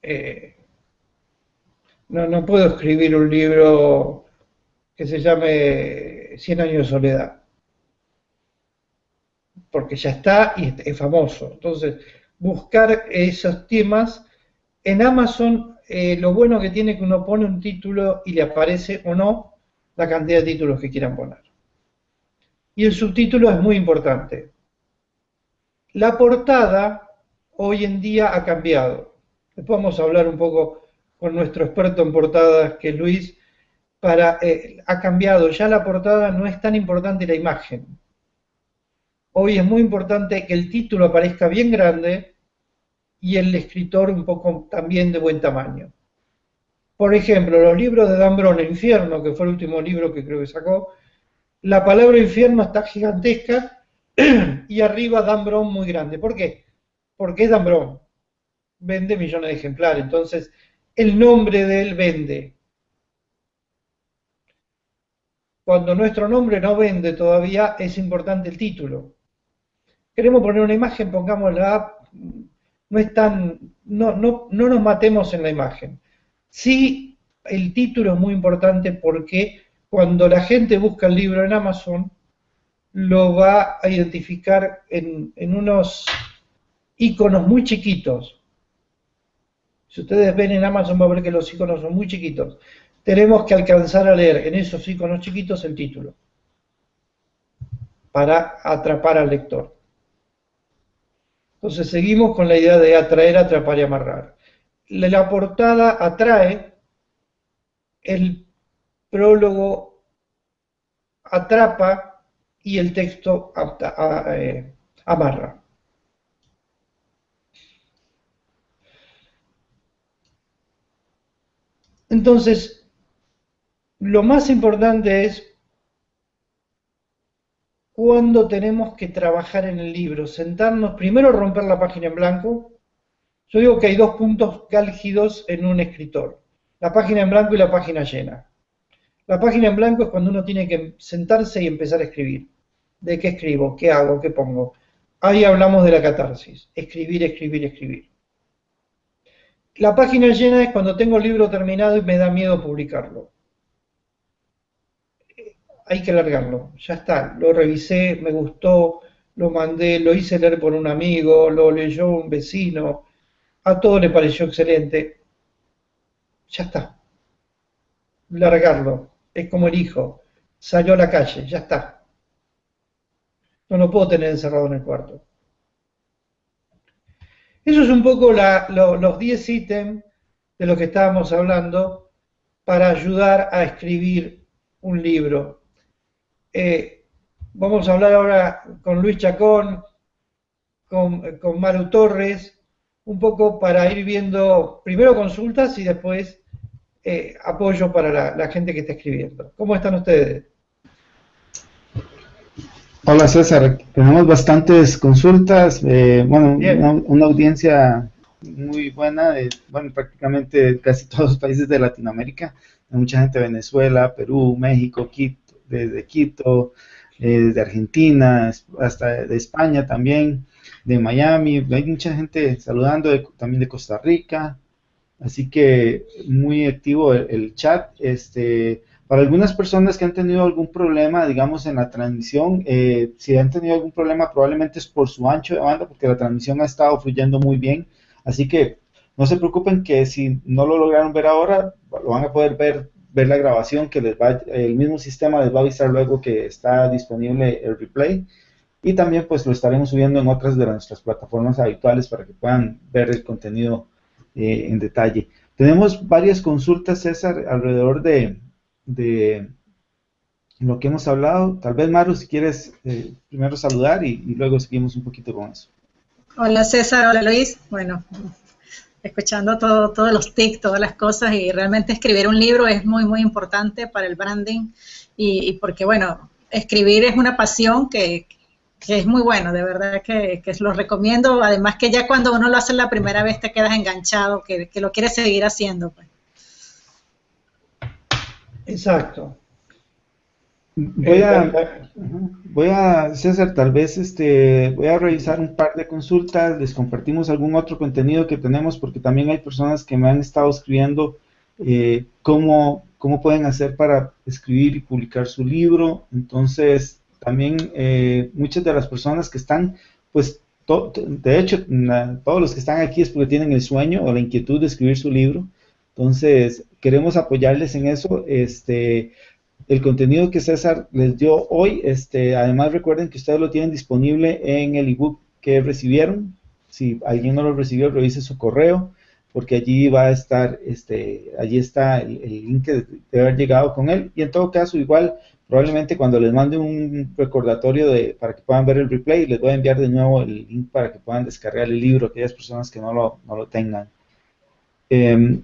Eh, no puedo escribir un libro que se llame 100 años de soledad, porque ya está y es famoso. Entonces, buscar esos temas en Amazon, lo bueno que tiene es que uno pone un título y le aparece o no la cantidad de títulos que quieran poner. Y el subtítulo es muy importante. La portada hoy en día ha cambiado. Después vamos a hablar un poco con nuestro experto en portadas, que es Luis, ha cambiado. Ya la portada no es tan importante la imagen. Hoy es muy importante que el título aparezca bien grande y el escritor un poco también de buen tamaño. Por ejemplo, los libros de Dan Brown, Infierno, que fue el último libro que creo que sacó, la palabra infierno está gigantesca y arriba Dan Brown muy grande. ¿Por qué? Porque es Dan Brown. Vende millones de ejemplares. Entonces, el nombre de él vende. Cuando nuestro nombre no vende todavía, es importante el título. Queremos poner una imagen, pongámosla. No es tan. No nos matemos en la imagen. Sí, el título es muy importante porque cuando la gente busca el libro en Amazon, lo va a identificar en unos iconos muy chiquitos. Si ustedes ven en Amazon, va a ver que los iconos son muy chiquitos. Tenemos que alcanzar a leer en esos iconos chiquitos el título para atrapar al lector. Entonces seguimos con la idea de atraer, atrapar y amarrar. La portada atrae, el prólogo atrapa y el texto amarra. Entonces, lo más importante es cuando tenemos que trabajar en el libro, sentarnos, primero romper la página en blanco. Yo digo que hay 2 puntos álgidos en un escritor, la página en blanco y la página llena. La página en blanco es cuando uno tiene que sentarse y empezar a escribir. ¿De qué escribo? ¿Qué hago? ¿Qué pongo? Ahí hablamos de la catarsis, escribir, escribir, escribir. La página llena es cuando tengo el libro terminado y me da miedo publicarlo. Hay que largarlo, ya está, lo revisé, me gustó, lo mandé, lo hice leer por un amigo, lo leyó un vecino, a todo le pareció excelente, ya está, largarlo, es como el hijo, salió a la calle, ya está, no lo puedo tener encerrado en el cuarto. Eso es un poco los 10 ítems de los que estábamos hablando para ayudar a escribir un libro. Eh, Vamos a hablar ahora con Luis Chacón, con Maru Torres, un poco para ir viendo primero consultas y después apoyo para la gente que está escribiendo. ¿Cómo están ustedes? Hola César, tenemos bastantes consultas, bueno, Bien, una audiencia muy buena de, bueno, prácticamente casi todos los países de Latinoamérica, hay mucha gente de Venezuela, Perú, México, Quito, desde Quito, desde Argentina, hasta de España también, de Miami, hay mucha gente saludando, también de Costa Rica, así que muy activo el chat. Para algunas personas que han tenido algún problema, digamos, en la transmisión, si han tenido algún problema, probablemente es por su ancho de banda, porque la transmisión ha estado fluyendo muy bien. Así que no se preocupen que si no lo lograron ver ahora, lo van a poder ver la grabación, que el mismo sistema les va a avisar luego que está disponible el replay. Y también pues lo estaremos subiendo en otras de nuestras plataformas habituales para que puedan ver el contenido en detalle. Tenemos varias consultas, César, alrededor de lo que hemos hablado. Tal vez, Maru, si quieres primero saludar y luego seguimos un poquito con eso. Hola César, hola Luis. Bueno, escuchando todos los tics, todas las cosas y realmente escribir un libro es muy, muy importante para el branding y porque, bueno, escribir es una pasión que es muy bueno, de verdad que lo recomiendo. Además que ya cuando uno lo hace la primera vez te quedas enganchado, que lo quieres seguir haciendo, pues. exacto. Voy Eh, a, la- la- César, tal vez voy a revisar un par de consultas, les compartimos algún otro contenido que tenemos, porque también hay personas que me han estado escribiendo cómo pueden hacer para escribir y publicar su libro. Entonces, también muchas de las personas que están, pues, de hecho, todos los que están aquí es porque tienen el sueño o la inquietud de escribir su libro. Entonces, queremos apoyarles en eso. El contenido que César les dio hoy, además recuerden que ustedes lo tienen disponible en el ebook que recibieron. Si alguien no lo recibió, revise su correo, porque allí va a estar, allí está el link que debe haber llegado con él. Y en todo caso, igual, probablemente cuando les mande un recordatorio para que puedan ver el replay, les voy a enviar de nuevo el link para que puedan descargar el libro, aquellas personas que no lo tengan. Eh,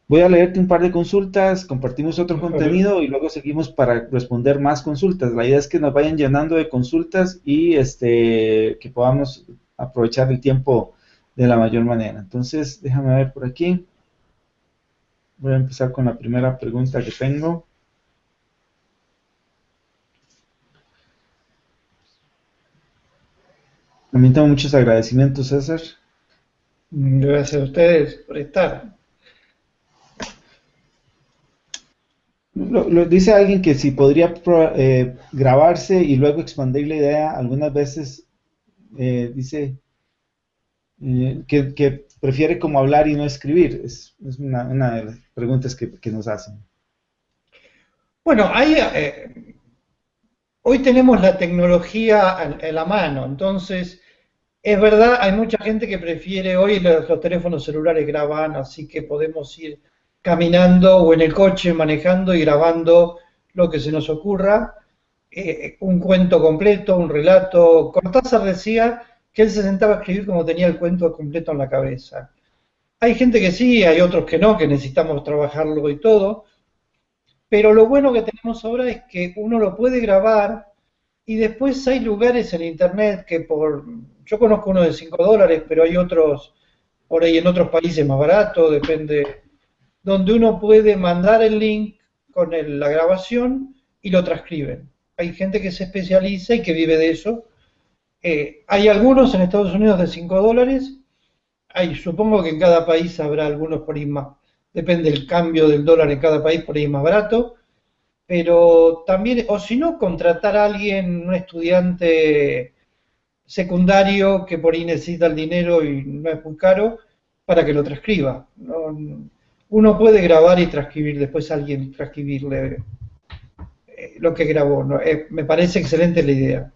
Voy a leerte un par de consultas, compartimos otro contenido y luego seguimos para responder más consultas. La idea es que nos vayan llenando de consultas y que podamos aprovechar el tiempo de la mayor manera. Entonces, déjame ver por aquí. Voy a empezar con la primera pregunta que tengo. También tengo muchos agradecimientos, César. Gracias a ustedes por estar. Dice alguien que si podría grabarse y luego expandir la idea, algunas veces dice que prefiere como hablar y no escribir. Es una de las preguntas que nos hacen. Bueno, hoy tenemos la tecnología en la mano, entonces es verdad, hay mucha gente que prefiere, hoy los teléfonos celulares graban, así que podemos ir caminando o en el coche manejando y grabando lo que se nos ocurra, un cuento completo, un relato. Cortázar decía que él se sentaba a escribir como tenía el cuento completo en la cabeza. Hay gente que sí, hay otros que no, que necesitamos trabajarlo y todo, pero lo bueno que tenemos ahora es que uno lo puede grabar y después hay lugares en internet yo conozco uno de $5, pero hay otros por ahí en otros países más baratos, depende, donde uno puede mandar el link con la grabación y lo transcriben. Hay gente que se especializa y que vive de eso. Hay algunos en Estados Unidos de $5. Supongo que en cada país habrá algunos por ahí más. Depende del cambio del dólar en cada país, por ahí es más barato. Pero también, o si no, contratar a alguien, un estudiante secundario que por ahí necesita el dinero y no es muy caro, para que lo transcriba. Uno puede grabar y transcribir, después alguien transcribirle lo que grabó, ¿no? Me parece excelente la idea.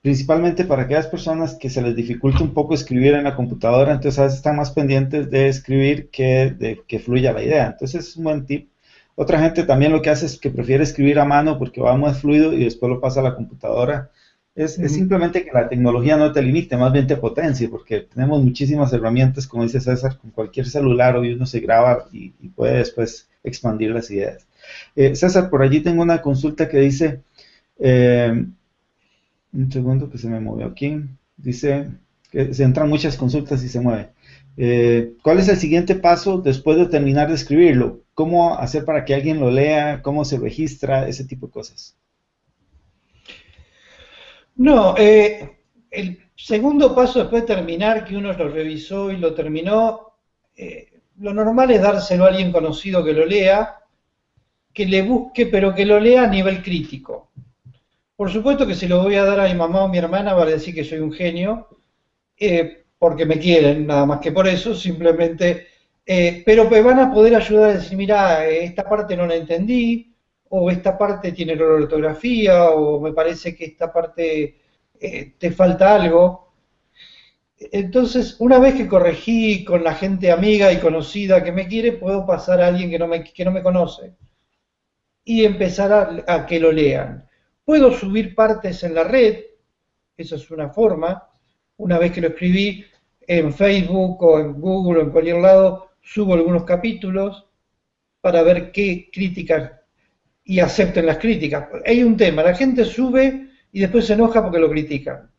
principalmente para aquellas personas que se les dificulta un poco escribir en la computadora, entonces a veces están más pendientes de escribir que de que fluya la idea. Entonces es un buen tip. Otra gente también lo que hace es que prefiere escribir a mano porque va más fluido y después lo pasa a la computadora. Es simplemente que la tecnología no te limite, más bien te potencie, porque tenemos muchísimas herramientas, como dice César, con cualquier celular hoy uno se graba y puede después expandir las ideas. César, por allí tengo una consulta que dice, un segundo que se me movió aquí, dice que se entran muchas consultas y se mueve. ¿Cuál es el siguiente paso después de terminar de escribirlo? ¿Cómo hacer para que alguien lo lea? ¿Cómo se registra? Ese tipo de cosas. No, el segundo paso después de terminar, que uno lo revisó y lo terminó, lo normal es dárselo a alguien conocido que lo lea, que le busque, pero que lo lea a nivel crítico. Por supuesto que se lo voy a dar a mi mamá o mi hermana para decir que soy un genio, porque me quieren, nada más que por eso, simplemente, pero me van a poder ayudar a decir, mira, esta parte no la entendí, o esta parte tiene error de ortografía, o me parece que esta parte te falta algo. Entonces, una vez que corregí con la gente amiga y conocida que me quiere, puedo pasar a alguien que no me conoce y empezar a que lo lean. Puedo subir partes en la red, esa es una forma. Una vez que lo escribí en Facebook o en Google o en cualquier lado, subo algunos capítulos para ver qué críticas y acepten las críticas. Hay un tema, la gente sube y después se enoja porque lo critican.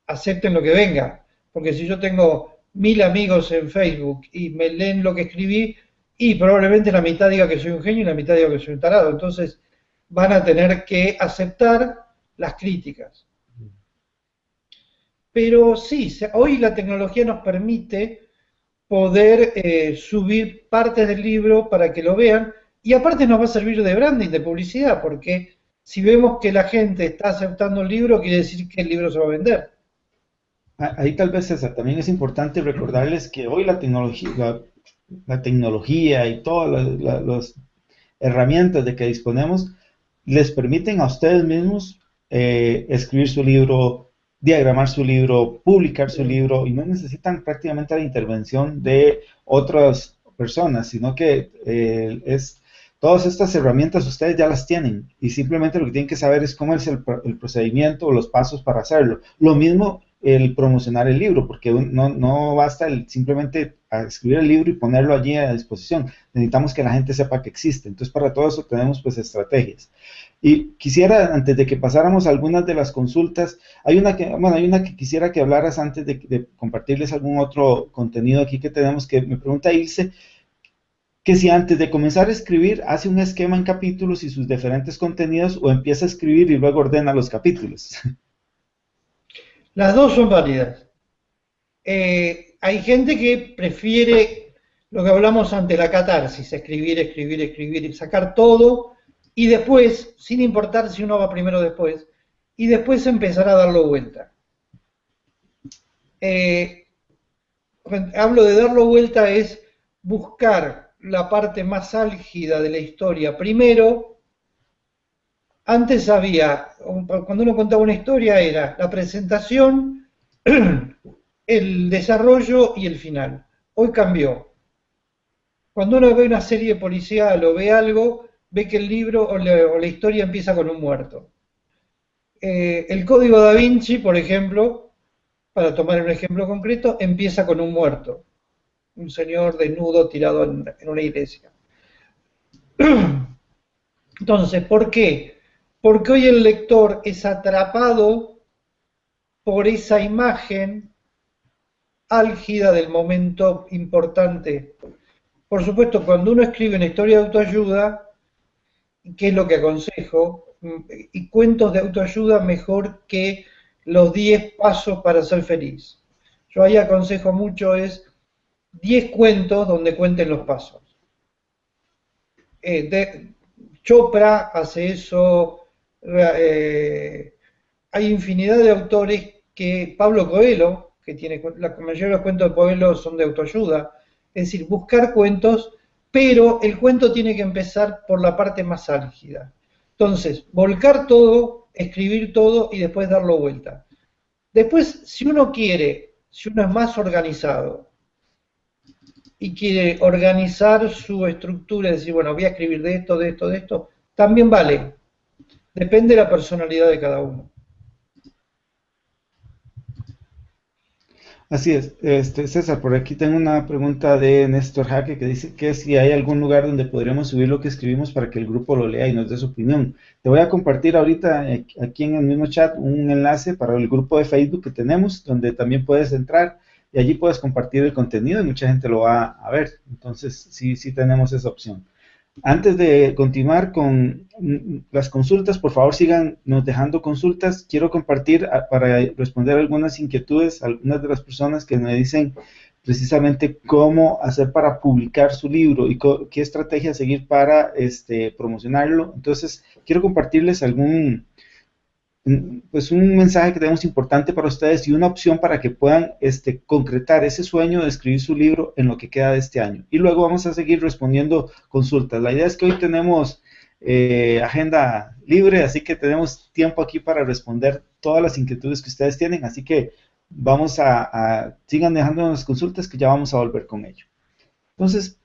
Acepten lo que venga, porque si yo tengo 1000 amigos en Facebook y me leen lo que escribí, y probablemente la mitad diga que soy un genio y la mitad diga que soy un tarado. Entonces van a tener que aceptar las críticas. Pero sí, hoy la tecnología nos permite poder subir partes del libro para que lo vean, y aparte nos va a servir de branding, de publicidad, porque si vemos que la gente está aceptando el libro, quiere decir que el libro se va a vender. Ahí tal vez, César, también es importante recordarles que hoy la tecnología y todas las herramientas de que disponemos les permiten a ustedes mismos escribir su libro, diagramar su libro, publicar su libro, y no necesitan prácticamente la intervención de otras personas, sino que todas estas herramientas ustedes ya las tienen, y simplemente lo que tienen que saber es cómo es el procedimiento o los pasos para hacerlo. Lo mismo el promocionar el libro, porque no basta simplemente escribir el libro y ponerlo allí a disposición. Necesitamos que la gente sepa que existe. Entonces, para todo eso tenemos pues estrategias. Y quisiera, antes de que pasáramos a algunas de las consultas, hay una que quisiera que hablaras antes de compartirles algún otro contenido aquí que tenemos, que me pregunta Ilse, que si antes de comenzar a escribir hace un esquema en capítulos y sus diferentes contenidos, o empieza a escribir y luego ordena los capítulos. Las dos son válidas. Hay gente que prefiere lo que hablamos ante la catarsis, escribir, escribir, escribir, y sacar todo, y después, sin importar si uno va primero o después, y después empezar a darlo vuelta. Hablo de darlo vuelta es buscar la parte más álgida de la historia primero. Antes había, cuando uno contaba una historia, era la presentación, el desarrollo y el final. Hoy cambió. Cuando uno ve una serie policial o ve algo, ve que el libro o la historia empieza con un muerto. El Código Da Vinci, por ejemplo, para tomar un ejemplo concreto, empieza con un muerto. Un señor desnudo tirado en una iglesia. Entonces, ¿por qué? Porque hoy el lector es atrapado por esa imagen álgida del momento importante. Por supuesto, cuando uno escribe una historia de autoayuda, ¿qué es lo que aconsejo? Y cuentos de autoayuda mejor que los 10 pasos para ser feliz. Yo ahí aconsejo mucho es 10 cuentos donde cuenten los pasos. Chopra hace eso, hay infinidad de autores Pablo Coelho, que tiene la mayoría de los cuentos de Coelho son de autoayuda, es decir, buscar cuentos, pero el cuento tiene que empezar por la parte más álgida. Entonces, volcar todo escribir todo y después darlo vuelta. Después, si uno quiere, si uno es más organizado y quiere organizar su estructura, decir, bueno, voy a escribir de esto, de esto, de esto, también vale. Depende de la personalidad de cada uno. Así es, César, por aquí tengo una pregunta de Néstor Jaque que dice que si hay algún lugar donde podríamos subir lo que escribimos para que el grupo lo lea y nos dé su opinión. Te voy a compartir ahorita aquí en el mismo chat un enlace para el grupo de Facebook que tenemos, donde también puedes entrar y allí puedes compartir el contenido y mucha gente lo va a ver. Entonces, sí, sí tenemos esa opción. Antes de continuar con las consultas, por favor síganos dejando consultas. Quiero compartir para responder algunas inquietudes, algunas de las personas que me dicen precisamente cómo hacer para publicar su libro y qué estrategia seguir para promocionarlo. Entonces, quiero compartirles pues un mensaje que tenemos importante para ustedes y una opción para que puedan concretar ese sueño de escribir su libro en lo que queda de este año. Y luego vamos a seguir respondiendo consultas. La idea es que hoy tenemos agenda libre, así que tenemos tiempo aquí para responder todas las inquietudes que ustedes tienen, así que vamos sigan dejando las consultas que ya vamos a volver con ello. Entonces,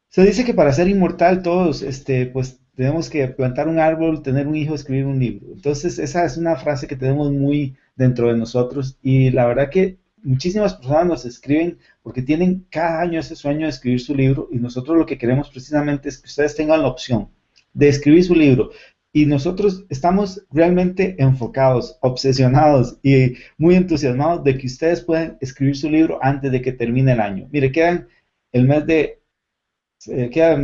se dice que para ser inmortal todos, pues tenemos que plantar un árbol, tener un hijo, escribir un libro. Entonces, esa es una frase que tenemos muy dentro de nosotros y la verdad que muchísimas personas nos escriben porque tienen cada año ese sueño de escribir su libro y nosotros lo que queremos precisamente es que ustedes tengan la opción de escribir su libro. Y nosotros estamos realmente enfocados, obsesionados y muy entusiasmados de que ustedes puedan escribir su libro antes de que termine el año. Mire, queda en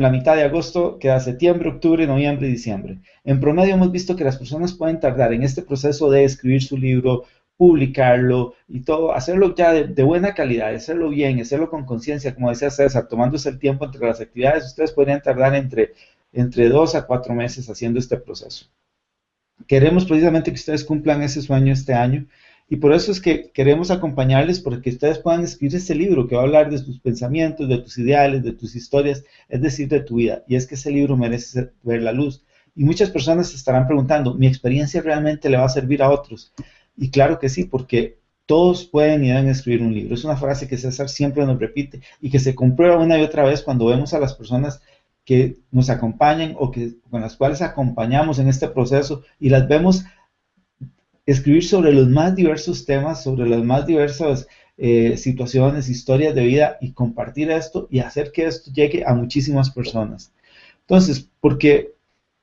la mitad de agosto, queda septiembre, octubre, noviembre y diciembre. En promedio hemos visto que las personas pueden tardar en este proceso de escribir su libro, publicarlo y todo, hacerlo ya de buena calidad, hacerlo bien, hacerlo con conciencia, como decía César, tomándose el tiempo entre las actividades. Ustedes podrían tardar entre 2 a 4 meses haciendo este proceso. Queremos precisamente que ustedes cumplan ese sueño este año y por eso es que queremos acompañarles para que ustedes puedan escribir este libro que va a hablar de tus pensamientos, de tus ideales, de tus historias, es decir, de tu vida. Y es que ese libro merece ver la luz. Y muchas personas se estarán preguntando, ¿mi experiencia realmente le va a servir a otros? Y claro que sí, porque todos pueden y deben escribir un libro. Es una frase que César siempre nos repite y que se comprueba una y otra vez cuando vemos a las personas que nos acompañan o con las cuales acompañamos en este proceso y las vemos escribir sobre los más diversos temas, sobre las más diversas situaciones, historias de vida y compartir esto y hacer que esto llegue a muchísimas personas. Entonces, porque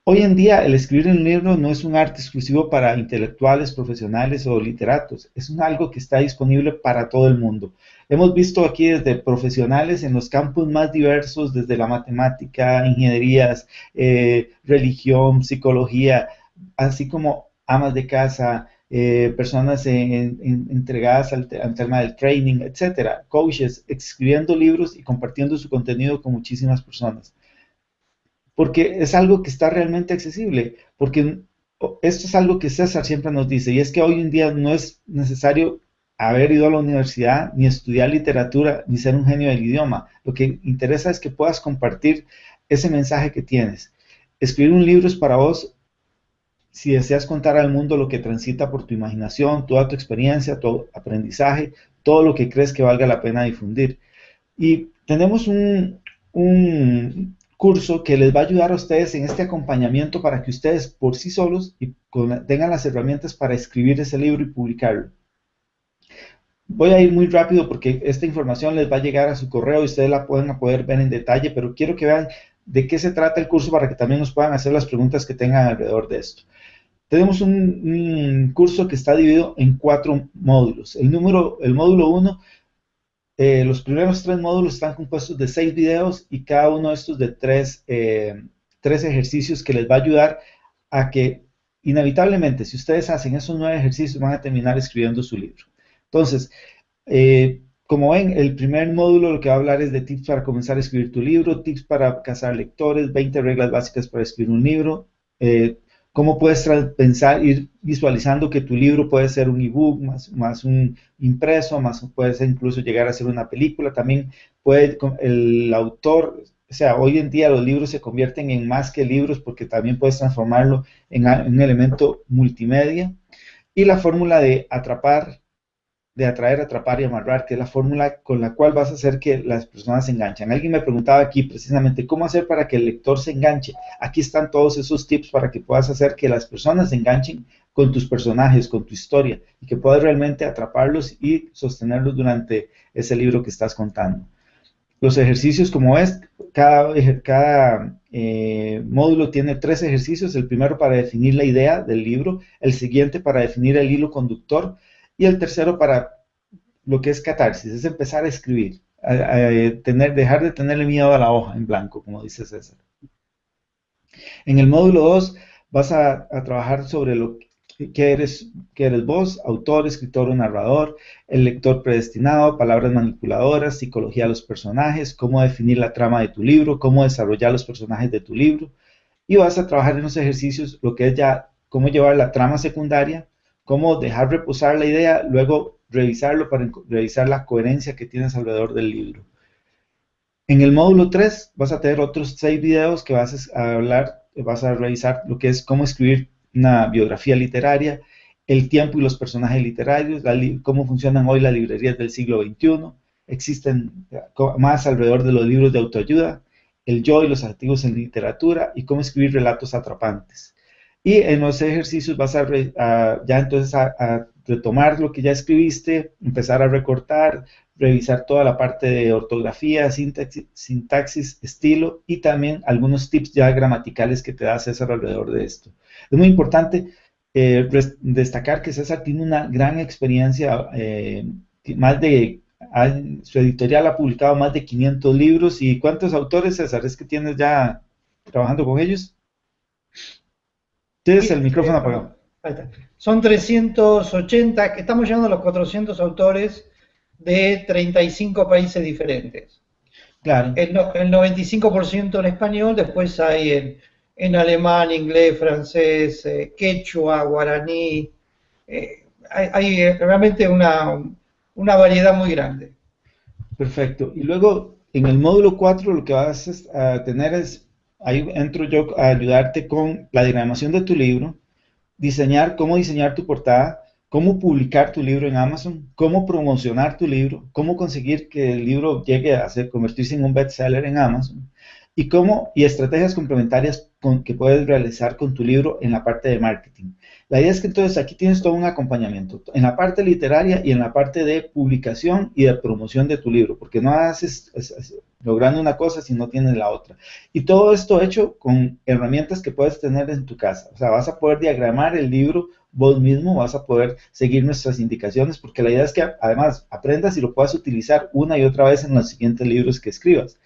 hoy en día el escribir un libro no es un arte exclusivo para intelectuales, profesionales o literatos, es algo que está disponible para todo el mundo. Hemos visto aquí desde profesionales en los campos más diversos, desde la matemática, ingenierías, religión, psicología, así como amas de casa, personas entregadas al tema del training, etcétera, coaches, escribiendo libros y compartiendo su contenido con muchísimas personas. Porque es algo que está realmente accesible, porque esto es algo que César siempre nos dice, y es que hoy en día no es necesario haber ido a la universidad, ni estudiar literatura, ni ser un genio del idioma. Lo que interesa es que puedas compartir ese mensaje que tienes. Escribir un libro es para vos si deseas contar al mundo lo que transita por tu imaginación, toda tu experiencia, tu aprendizaje, todo lo que crees que valga la pena difundir. Y tenemos un curso que les va a ayudar a ustedes en este acompañamiento para que ustedes por sí solos tengan las herramientas para escribir ese libro y publicarlo. Voy a ir muy rápido porque esta información les va a llegar a su correo y ustedes la pueden poder ver en detalle, pero quiero que vean de qué se trata el curso para que también nos puedan hacer las preguntas que tengan alrededor de esto. Tenemos un curso que está dividido en 4 módulos. El módulo 1, los primeros 3 módulos están compuestos de 6 videos y cada uno de estos de 3 ejercicios que les va a ayudar a que inevitablemente, si ustedes hacen esos 9 ejercicios, van a terminar escribiendo su libro. Entonces, como ven, el primer módulo lo que va a hablar es de tips para comenzar a escribir tu libro, tips para cazar lectores, 20 reglas básicas para escribir un libro, cómo puedes pensar, ir visualizando que tu libro puede ser un ebook, más un impreso, más puede ser incluso llegar a ser una película. También el autor o sea, hoy en día los libros se convierten en más que libros porque también puedes transformarlo en un elemento multimedia. Y la fórmula de atrapar, de atraer, atrapar y amarrar, que es la fórmula con la cual vas a hacer que las personas se enganchen. Alguien me preguntaba aquí precisamente cómo hacer para que el lector se enganche. Aquí están todos esos tips para que puedas hacer que las personas se enganchen con tus personajes, con tu historia, y que puedas realmente atraparlos y sostenerlos durante ese libro que estás contando. Los ejercicios, como ves, cada módulo tiene 3 ejercicios, el primero para definir la idea del libro, el siguiente para definir el hilo conductor, y el tercero para lo que es catarsis, es empezar a escribir, dejar de tenerle miedo a la hoja en blanco, como dice César. En el módulo 2 vas a trabajar sobre lo que eres vos, autor, escritor o narrador, el lector predestinado, palabras manipuladoras, psicología de los personajes, cómo definir la trama de tu libro, cómo desarrollar los personajes de tu libro, y vas a trabajar en los ejercicios lo que es ya cómo llevar la trama secundaria, cómo dejar reposar la idea, luego revisarlo para revisar la coherencia que tienes alrededor del libro. En el módulo 3 vas a tener otros 6 videos que vas a revisar lo que es cómo escribir una biografía literaria, el tiempo y los personajes literarios, cómo funcionan hoy las librerías del siglo XXI, existen más alrededor de los libros de autoayuda, el yo y los adjetivos en literatura y cómo escribir relatos atrapantes. Y en los ejercicios vas ya entonces a retomar lo que ya escribiste, empezar a recortar, revisar toda la parte de ortografía, sintaxis, estilo y también algunos tips ya gramaticales que te da César alrededor de esto. Es muy importante destacar que César tiene una gran experiencia, su editorial ha publicado más de 500 libros. ¿Y cuántos autores, César, es que tienes ya trabajando con ellos? Tienes el micrófono apagado. Ahí está. Son 380, estamos llegando a los 400 autores de 35 países diferentes. Claro. El 95% en español, después hay en alemán, inglés, francés, quechua, guaraní. Hay realmente una variedad muy grande. Perfecto. Y luego, en el módulo 4, lo que vas a tener es, ahí entro yo a ayudarte con la diagramación de tu libro, cómo diseñar tu portada, cómo publicar tu libro en Amazon, cómo promocionar tu libro, cómo conseguir que el libro llegue a convertirse en un bestseller en Amazon, y estrategias complementarias que puedes realizar con tu libro en la parte de marketing. La idea es que entonces aquí tienes todo un acompañamiento en la parte literaria y en la parte de publicación y de promoción de tu libro, porque no haces logrando una cosa si no tienes la otra. Y todo esto hecho con herramientas que puedes tener en tu casa. O sea, vas a poder diagramar el libro vos mismo, vas a poder seguir nuestras indicaciones, porque la idea es que además aprendas y lo puedas utilizar una y otra vez en los siguientes libros que escribas.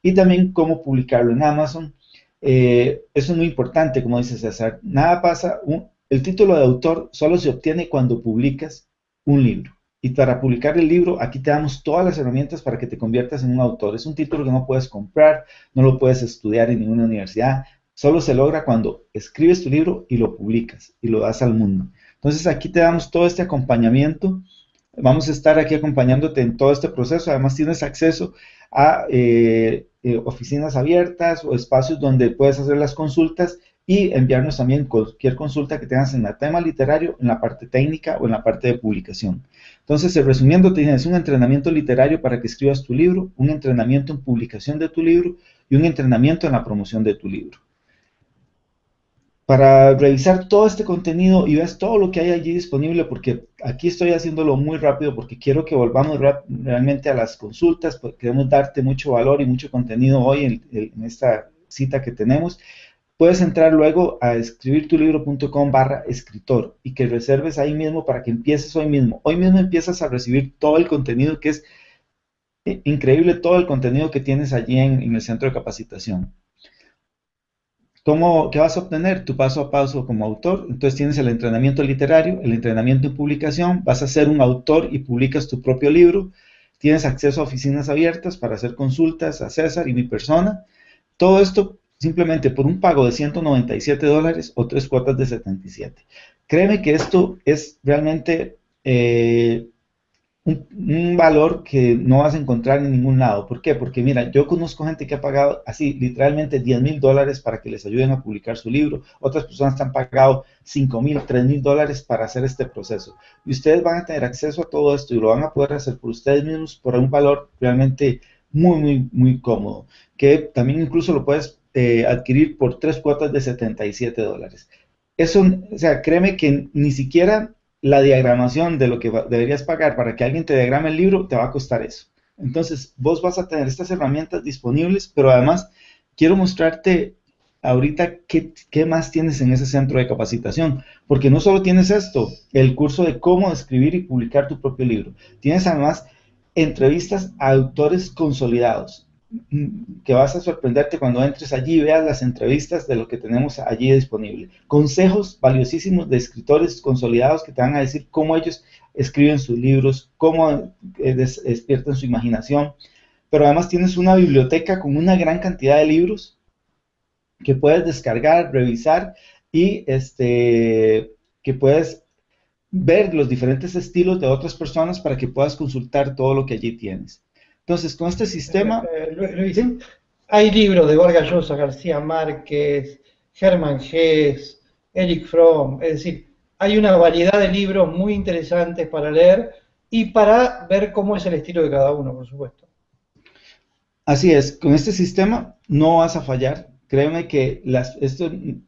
Y también cómo publicarlo en Amazon. Eso es muy importante, como dice César. Nada pasa, el título de autor solo se obtiene cuando publicas un libro. Y para publicar el libro, aquí te damos todas las herramientas para que te conviertas en un autor. Es un título que no puedes comprar, no lo puedes estudiar en ninguna universidad. Solo se logra cuando escribes tu libro y lo publicas y lo das al mundo. Entonces aquí te damos todo este acompañamiento. Vamos a estar aquí acompañándote en todo este proceso. Además tienes acceso a oficinas abiertas o espacios donde puedes hacer las consultas y enviarnos también cualquier consulta que tengas en el tema literario, en la parte técnica o en la parte de publicación. Entonces, resumiendo, tienes un entrenamiento literario para que escribas tu libro, un entrenamiento en publicación de tu libro y un entrenamiento en la promoción de tu libro. Para revisar todo este contenido y ves todo lo que hay allí disponible, porque aquí estoy haciéndolo muy rápido porque quiero que volvamos realmente a las consultas, porque queremos darte mucho valor y mucho contenido hoy en esta cita que tenemos. Puedes entrar luego a escribirtulibro.com/escritor y que reserves ahí mismo para que empieces hoy mismo. Hoy mismo empiezas a recibir todo el contenido que es increíble, todo el contenido que tienes allí en el centro de capacitación. ¿Qué vas a obtener? Tu paso a paso como autor. Entonces tienes el entrenamiento literario, el entrenamiento en publicación, vas a ser un autor y publicas tu propio libro, tienes acceso a oficinas abiertas para hacer consultas a César y mi persona. Todo esto simplemente por un pago de $197 o 3 cuotas de $77. Créeme que esto es realmente un valor que no vas a encontrar en ningún lado. ¿Por qué? Porque mira, yo conozco gente que ha pagado así literalmente $10,000 para que les ayuden a publicar su libro. Otras personas que han pagado $5,000, $3,000 para hacer este proceso. Y ustedes van a tener acceso a todo esto y lo van a poder hacer por ustedes mismos por un valor realmente muy, muy, muy cómodo. Que también incluso lo puedes adquirir por 3 cuotas de $77. Eso, o sea, créeme que ni siquiera la diagramación de lo que deberías pagar para que alguien te diagrame el libro te va a costar eso. Entonces, vos vas a tener estas herramientas disponibles, pero además quiero mostrarte ahorita qué más tienes en ese centro de capacitación, porque no solo tienes esto, el curso de cómo escribir y publicar tu propio libro, tienes además entrevistas a autores consolidados, que vas a sorprenderte cuando entres allí y veas las entrevistas de lo que tenemos allí disponible. Consejos valiosísimos de escritores consolidados que te van a decir cómo ellos escriben sus libros, cómo despiertan su imaginación, pero además tienes una biblioteca con una gran cantidad de libros que puedes descargar, revisar y que puedes ver los diferentes estilos de otras personas para que puedas consultar todo lo que allí tienes. Entonces, con este sistema... Luis, hay libros de Vargas Llosa, García Márquez, Hermann Hesse, Eric Fromm, es decir, hay una variedad de libros muy interesantes para leer y para ver cómo es el estilo de cada uno, por supuesto. Así es, con este sistema no vas a fallar. Créeme que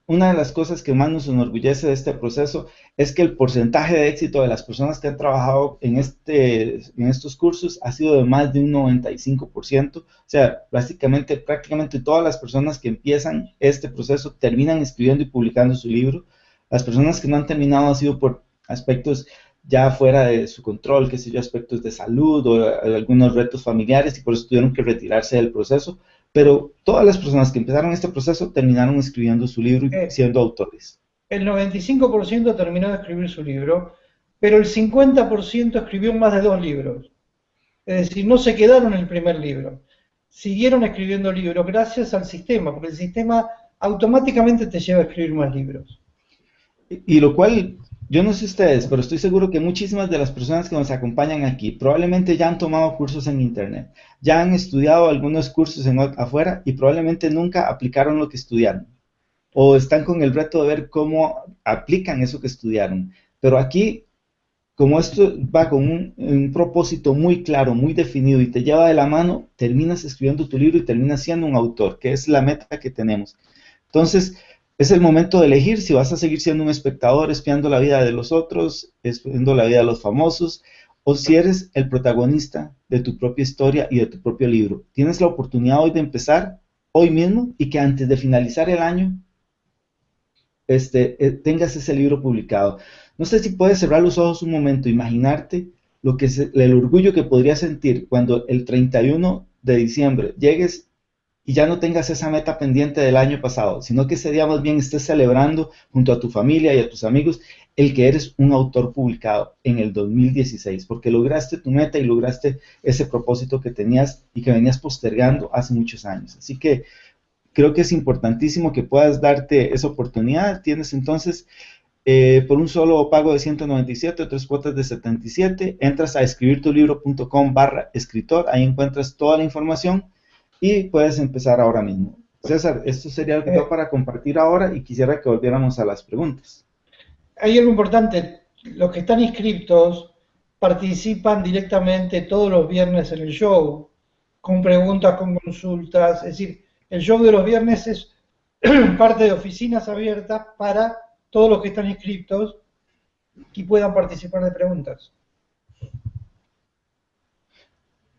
una de las cosas que más nos enorgullece de este proceso es que el porcentaje de éxito de las personas que han trabajado en estos cursos ha sido de más de un 95%. O sea, prácticamente todas las personas que empiezan este proceso terminan escribiendo y publicando su libro. Las personas que no han terminado ha sido por aspectos ya fuera de su control, qué sé yo, aspectos de salud o algunos retos familiares y por eso tuvieron que retirarse del proceso. Pero todas las personas que empezaron este proceso terminaron escribiendo su libro y siendo autores. El 95% terminó de escribir su libro, pero el 50% escribió más de 2 libros. Es decir, no se quedaron en el primer libro. Siguieron escribiendo libros gracias al sistema, porque el sistema automáticamente te lleva a escribir más libros. Y lo cual, yo no sé ustedes, pero estoy seguro que muchísimas de las personas que nos acompañan aquí probablemente ya han tomado cursos en internet, ya han estudiado algunos cursos afuera y probablemente nunca aplicaron lo que estudiaron. O están con el reto de ver cómo aplican eso que estudiaron. Pero aquí, como esto va con un propósito muy claro, muy definido y te lleva de la mano, terminas escribiendo tu libro y terminas siendo un autor, que es la meta que tenemos. Entonces, es el momento de elegir si vas a seguir siendo un espectador, espiando la vida de los otros, espiando la vida de los famosos, o si eres el protagonista de tu propia historia y de tu propio libro. Tienes la oportunidad hoy de empezar, hoy mismo, y que antes de finalizar el año, tengas ese libro publicado. No sé si puedes cerrar los ojos un momento, imaginarte lo que es el orgullo que podrías sentir cuando el 31 de diciembre llegues y ya no tengas esa meta pendiente del año pasado, sino que ese día más bien estés celebrando junto a tu familia y a tus amigos el que eres un autor publicado en el 2016, porque lograste tu meta y lograste ese propósito que tenías y que venías postergando hace muchos años. Así que creo que es importantísimo que puedas darte esa oportunidad. Tienes entonces, por un solo pago de 197 o 3 cuotas de 77, entras a escribirtulibro.com/escritor, ahí encuentras toda la información y puedes empezar ahora mismo. César, esto sería lo que tengo para compartir ahora y quisiera que volviéramos a las preguntas. Hay algo importante, los que están inscriptos participan directamente todos los viernes en el show, con preguntas, con consultas, es decir, el show de los viernes es parte de oficinas abiertas para todos los que están inscriptos y puedan participar de preguntas.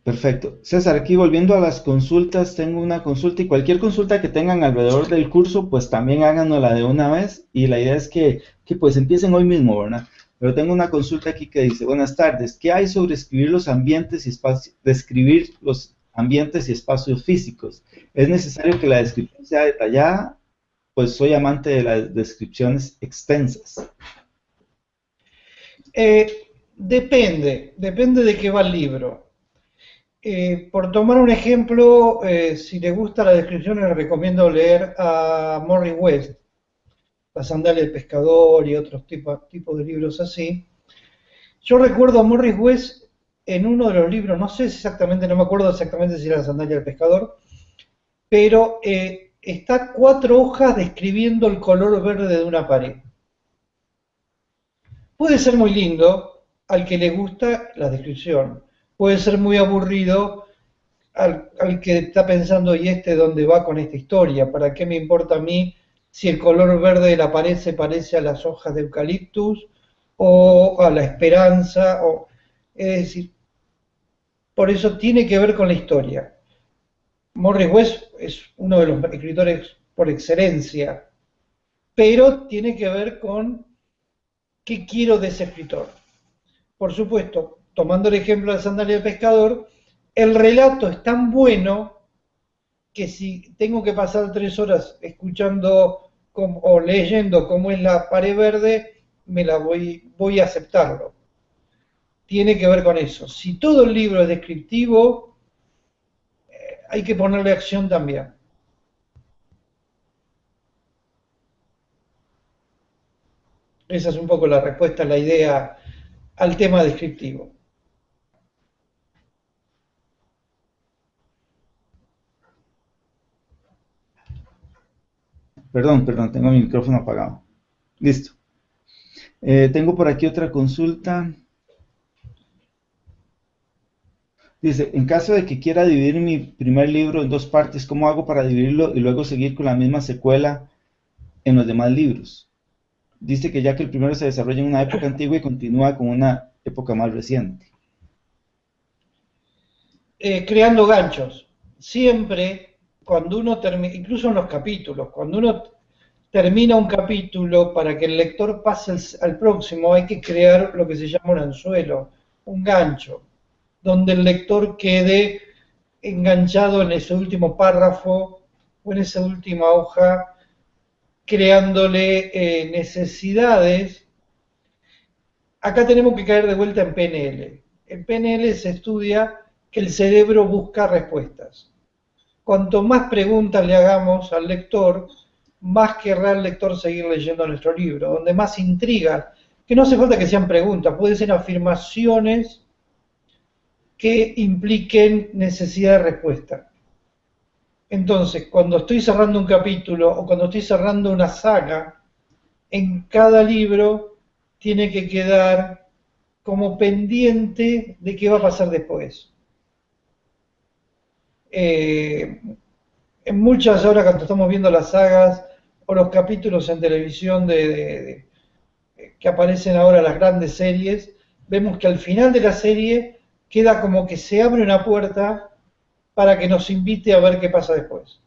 Perfecto. César, aquí volviendo a las consultas, tengo una consulta y cualquier consulta que tengan alrededor del curso, pues también háganosla de una vez y la idea es que pues empiecen hoy mismo, ¿verdad? Pero tengo una consulta aquí que dice, buenas tardes, ¿qué hay sobre escribir los ambientes y describir los ambientes y espacios físicos? ¿Es necesario que la descripción sea detallada? Pues soy amante de las descripciones extensas. Depende de qué va el libro. Por tomar un ejemplo, si le gusta la descripción, les recomiendo leer a Morris West, La sandalia del pescador y otros tipos de libros así. Yo recuerdo a Morris West en uno de los libros, no sé exactamente, no me acuerdo exactamente si era La sandalia del pescador, pero está 4 hojas describiendo el color verde de una pared. Puede ser muy lindo al que le gusta la descripción, puede ser muy aburrido al que está pensando, ¿y este dónde va con esta historia? ¿Para qué me importa a mí si el color verde de la pared se parece a las hojas de eucaliptus o a la esperanza? Es decir, por eso tiene que ver con la historia. Morris West es uno de los escritores por excelencia, pero tiene que ver con qué quiero de ese escritor. Por supuesto, tomando el ejemplo de Sandalia del Pescador, el relato es tan bueno que si tengo que pasar 3 horas escuchando o leyendo cómo es la pared verde, voy a aceptarlo. Tiene que ver con eso. Si todo el libro es descriptivo, hay que ponerle acción también. Esa es un poco la respuesta, la idea al tema descriptivo. Perdón, tengo mi micrófono apagado. Listo. Tengo por aquí otra consulta. Dice, en caso de que quiera dividir mi primer libro en 2 partes, ¿cómo hago para dividirlo y luego seguir con la misma secuela en los demás libros? Dice que ya que el primero se desarrolla en una época antigua y continúa con una época más reciente. Creando ganchos. Siempre, cuando uno termina, incluso en los capítulos, cuando uno termina un capítulo, para que el lector pase al próximo, hay que crear lo que se llama un anzuelo, un gancho, donde el lector quede enganchado en ese último párrafo o en esa última hoja, creándole necesidades. Acá tenemos que caer de vuelta en PNL. En PNL se estudia que el cerebro busca respuestas. Cuanto más preguntas le hagamos al lector, más querrá el lector seguir leyendo nuestro libro, donde más intriga, que no hace falta que sean preguntas, pueden ser afirmaciones que impliquen necesidad de respuesta. Entonces, cuando estoy cerrando un capítulo o cuando estoy cerrando una saga, en cada libro tiene que quedar como pendiente de qué va a pasar después. En muchas horas cuando estamos viendo las sagas o los capítulos en televisión que aparecen ahora las grandes series, vemos que al final de la serie queda como que se abre una puerta para que nos invite a ver qué pasa después.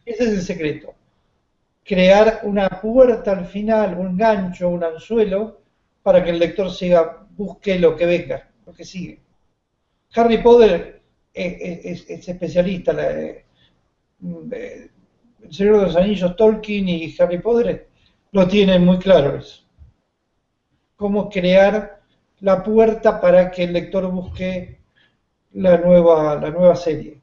Ese es el secreto. Crear una puerta al final, un gancho, un anzuelo, para que el lector busque lo que venga, lo que sigue. Harry Potter es especialista, El Señor de los Anillos, Tolkien y Harry Potter lo tienen muy claro eso. Cómo crear la puerta para que el lector busque la nueva serie.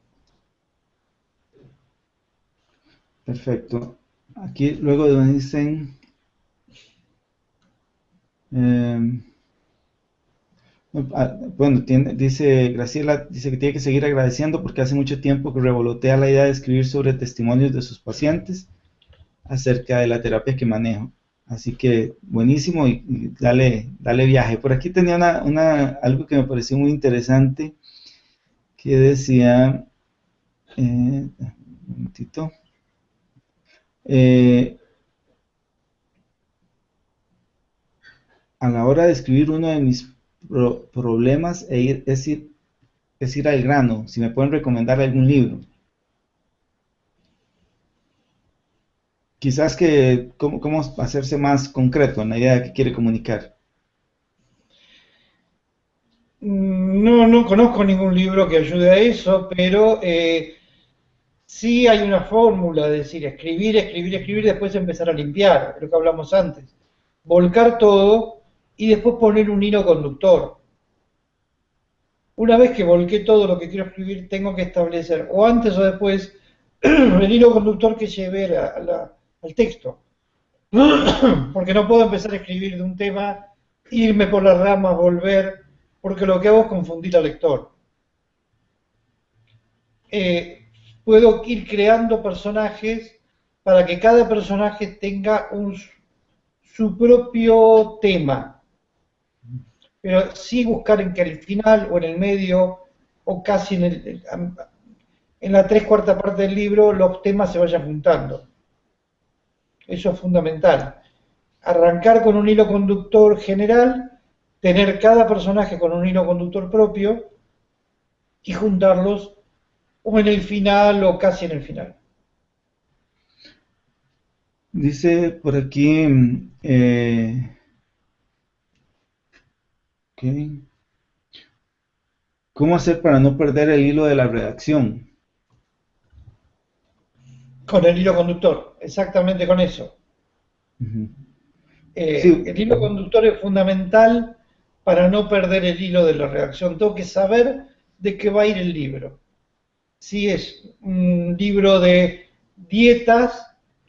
Perfecto. Aquí luego dicen, bueno, dice Graciela, dice que tiene que seguir agradeciendo porque hace mucho tiempo que revolotea la idea de escribir sobre testimonios de sus pacientes acerca de la terapia que manejo. Así que buenísimo y dale viaje. Por aquí tenía algo que me pareció muy interesante que decía, un momentito, a la hora de escribir uno de mis problemas es ir al grano, si me pueden recomendar algún libro. Quizás cómo hacerse más concreto en la idea que quiere comunicar. No conozco ningún libro que ayude a eso, pero sí hay una fórmula, de decir, escribir, después empezar a limpiar, lo que hablamos antes. Volcar todo y después poner un hilo conductor. Una vez que volqué todo lo que quiero escribir, tengo que establecer, o antes o después, el hilo conductor que lleve al texto. Porque no puedo empezar a escribir de un tema, irme por las ramas, volver. porque lo que hago es confundir al lector. Puedo ir creando personajes para que cada personaje tenga su propio tema, pero sí buscar en que el final o en el medio o casi en la tres cuarta parte del libro los temas se vayan juntando. Eso es fundamental. Arrancar con un hilo conductor general, tener cada personaje con un hilo conductor propio y juntarlos o en el final o casi en el final. Dice por aquí, ok, ¿cómo hacer para no perder el hilo de la redacción? Con el hilo conductor, exactamente con eso. Ujú. Sí, El hilo conductor es fundamental para no perder el hilo de la redacción. Tengo que saber de qué va a ir el libro. Si es un libro de dietas,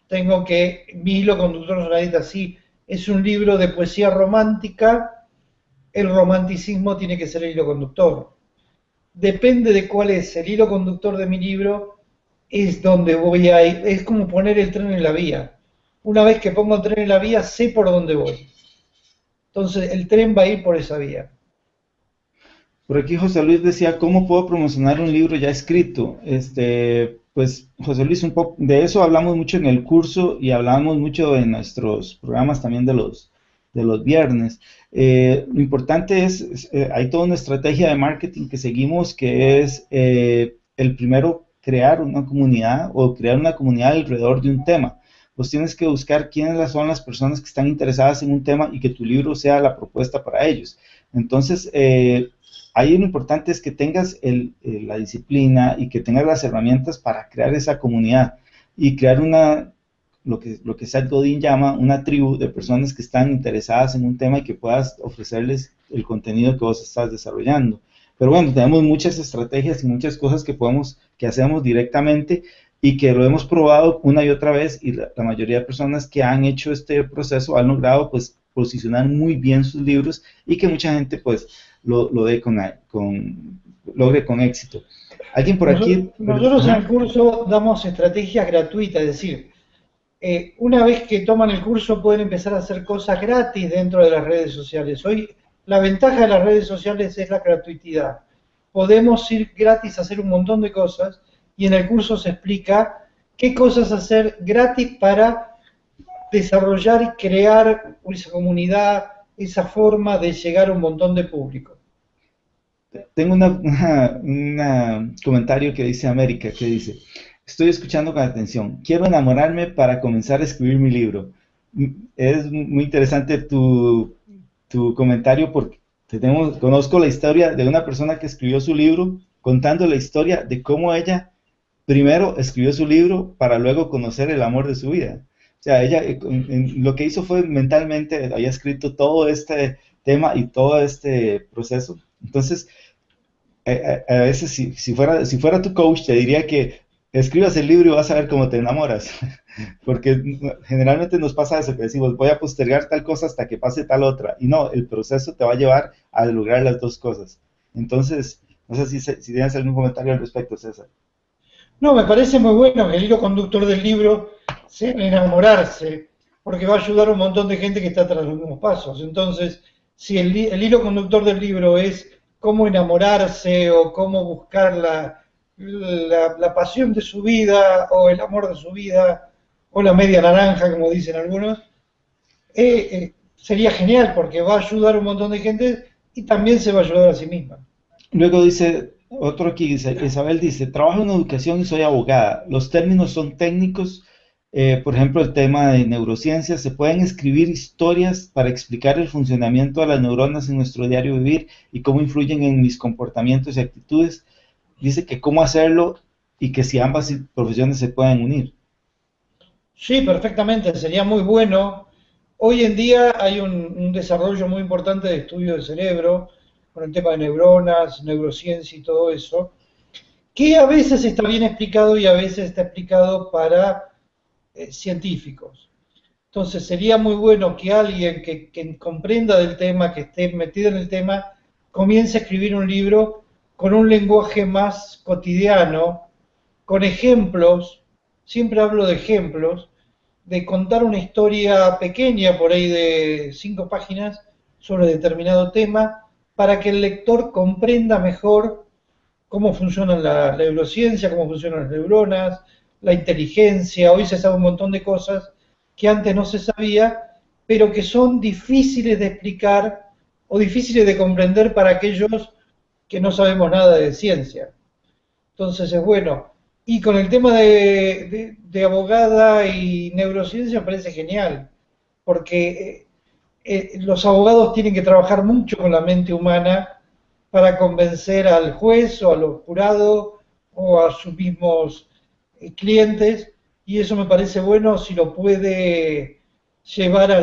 tengo que, mi hilo conductor es una dieta. Si es un libro de poesía romántica, el romanticismo tiene que ser el hilo conductor. Depende de cuál es el hilo conductor de mi libro, es donde voy a ir. Es como poner el tren en la vía. Una vez que pongo el tren en la vía, sé por dónde voy. Entonces, el tren va a ir por esa vía. por aquí José Luis decía, ¿cómo puedo promocionar un libro ya escrito? Pues José Luis, un poco de eso hablamos mucho en el curso y hablamos mucho en nuestros programas también de los viernes. Lo importante hay toda una estrategia de marketing que seguimos que es el primero crear una comunidad o crear una comunidad alrededor de un tema. Pues tienes que buscar quiénes son las personas que están interesadas en un tema y que tu libro sea la propuesta para ellos. Entonces, ahí lo importante es que tengas la disciplina y que tengas las herramientas para crear esa comunidad y crear lo que Seth Godin llama una tribu de personas que están interesadas en un tema y que puedas ofrecerles el contenido que vos estás desarrollando. Pero bueno, tenemos muchas estrategias y muchas cosas que hacemos directamente y que lo hemos probado una y otra vez y la mayoría de personas que han hecho este proceso han logrado pues posicionar muy bien sus libros y que mucha gente pues lo dé logre con éxito. Alguien por aquí... Nosotros en el curso damos estrategias gratuitas, es decir, una vez que toman el curso pueden empezar a hacer cosas gratis dentro de las redes sociales. Hoy la ventaja de las redes sociales es la gratuidad. Podemos ir gratis a hacer un montón de cosas y en el curso se explica qué cosas hacer gratis para desarrollar y crear esa comunidad, esa forma de llegar a un montón de público. Tengo un comentario que dice América, que dice, estoy escuchando con atención, quiero enamorarme para comenzar a escribir mi libro. Es muy interesante tu comentario porque conozco la historia de una persona que escribió su libro contando la historia de cómo ella primero escribió su libro para luego conocer el amor de su vida. O sea, ella lo que hizo fue mentalmente, había escrito todo este tema y todo este proceso. Entonces, a veces si fuera tu coach, te diría que escribas el libro y vas a ver cómo te enamoras. Porque generalmente nos pasa eso, que decimos, voy a postergar tal cosa hasta que pase tal otra. Y no, el proceso te va a llevar a lograr las dos cosas. Entonces, no sé si tienes algún comentario al respecto, César. No, me parece muy bueno que el hilo conductor del libro sea enamorarse, porque va a ayudar a un montón de gente que está tras los mismos pasos. Entonces, si el hilo conductor del libro es cómo enamorarse o cómo buscar la pasión de su vida o el amor de su vida o la media naranja, como dicen algunos, sería genial porque va a ayudar a un montón de gente y también se va a ayudar a sí misma. Luego dice, otro aquí dice, Isabel dice, trabajo en educación y soy abogada. Los términos son técnicos, por ejemplo, el tema de neurociencias. Se pueden escribir historias para explicar el funcionamiento de las neuronas en nuestro diario vivir y cómo influyen en mis comportamientos y actitudes. Dice que cómo hacerlo y que si ambas profesiones se pueden unir. Sí, perfectamente, sería muy bueno. Hoy en día hay un desarrollo muy importante de estudio del cerebro, con el tema de neuronas, neurociencia y todo eso, que a veces está bien explicado y a veces está explicado para científicos. Entonces sería muy bueno que alguien que comprenda del tema, que esté metido en el tema, comience a escribir un libro con un lenguaje más cotidiano, con ejemplos, siempre hablo de ejemplos, de contar una historia pequeña, por ahí de 5 páginas, sobre determinado tema, para que el lector comprenda mejor cómo funcionan la neurociencia, cómo funcionan las neuronas, la inteligencia. Hoy se sabe un montón de cosas que antes no se sabía, pero que son difíciles de explicar o difíciles de comprender para aquellos que no sabemos nada de ciencia. Entonces es bueno. Y con el tema de abogada y neurociencia me parece genial, porque los abogados tienen que trabajar mucho con la mente humana para convencer al juez o a los jurados o a sus mismos clientes, y eso me parece bueno si lo puede llevar a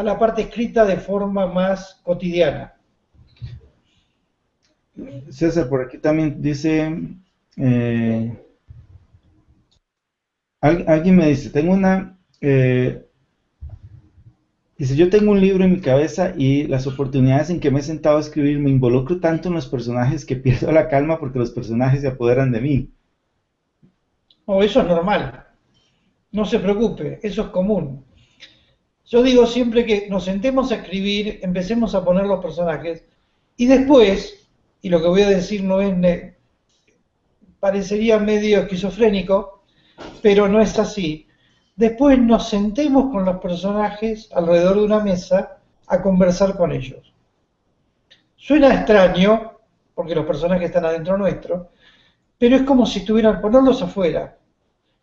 la parte escrita de forma más cotidiana. César, por aquí también dice, alguien me dice, dice, yo tengo un libro en mi cabeza y las oportunidades en que me he sentado a escribir me involucro tanto en los personajes que pierdo la calma porque los personajes se apoderan de mí. Oh, eso es normal, no se preocupe, eso es común. Yo digo siempre que nos sentemos a escribir, empecemos a poner los personajes y después, y lo que voy a decir no es, parecería medio esquizofrénico, pero no es así. Después nos sentemos con los personajes alrededor de una mesa a conversar con ellos. Suena extraño, porque los personajes están adentro nuestro, pero es como si estuvieran, ponerlos afuera.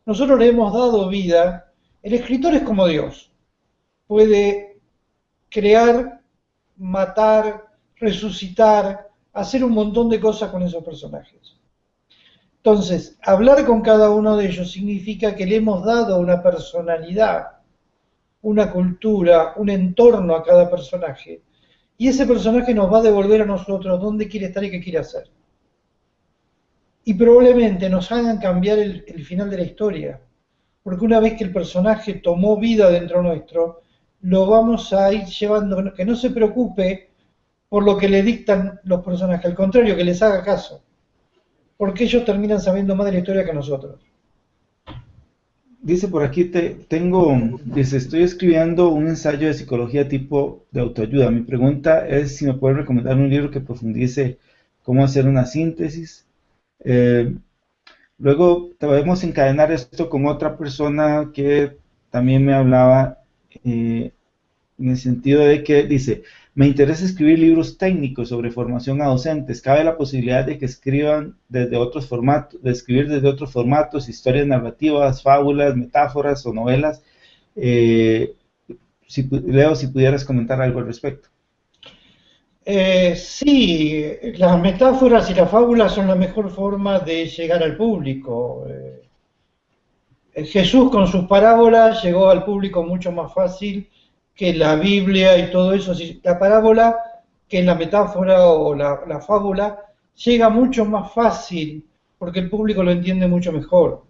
Nosotros le hemos dado vida, el escritor es como Dios, puede crear, matar, resucitar, hacer un montón de cosas con esos personajes. Entonces, hablar con cada uno de ellos significa que le hemos dado una personalidad, una cultura, un entorno a cada personaje, y ese personaje nos va a devolver a nosotros dónde quiere estar y qué quiere hacer. Y probablemente nos hagan cambiar el final de la historia, porque una vez que el personaje tomó vida dentro nuestro, lo vamos a ir llevando, que no se preocupe por lo que le dictan los personajes, al contrario, que les haga caso, porque ellos terminan sabiendo más de la historia que nosotros. Dice por aquí, dice, estoy escribiendo un ensayo de psicología tipo de autoayuda. Mi pregunta es si me puedes recomendar un libro que profundice cómo hacer una síntesis. Luego podemos encadenar esto con otra persona que también me hablaba en el sentido de que dice, me interesa escribir libros técnicos sobre formación a docentes. ¿Cabe la posibilidad de que escriban desde otros formatos, de escribir desde otros formatos, historias narrativas, fábulas, metáforas o novelas? Leo, si pudieras comentar algo al respecto. Sí, las metáforas y las fábulas son la mejor forma de llegar al público. Jesús con sus parábolas llegó al público mucho más fácil que la Biblia y todo eso. La parábola, que es la metáfora o la fábula, llega mucho más fácil porque el público lo entiende mucho mejor.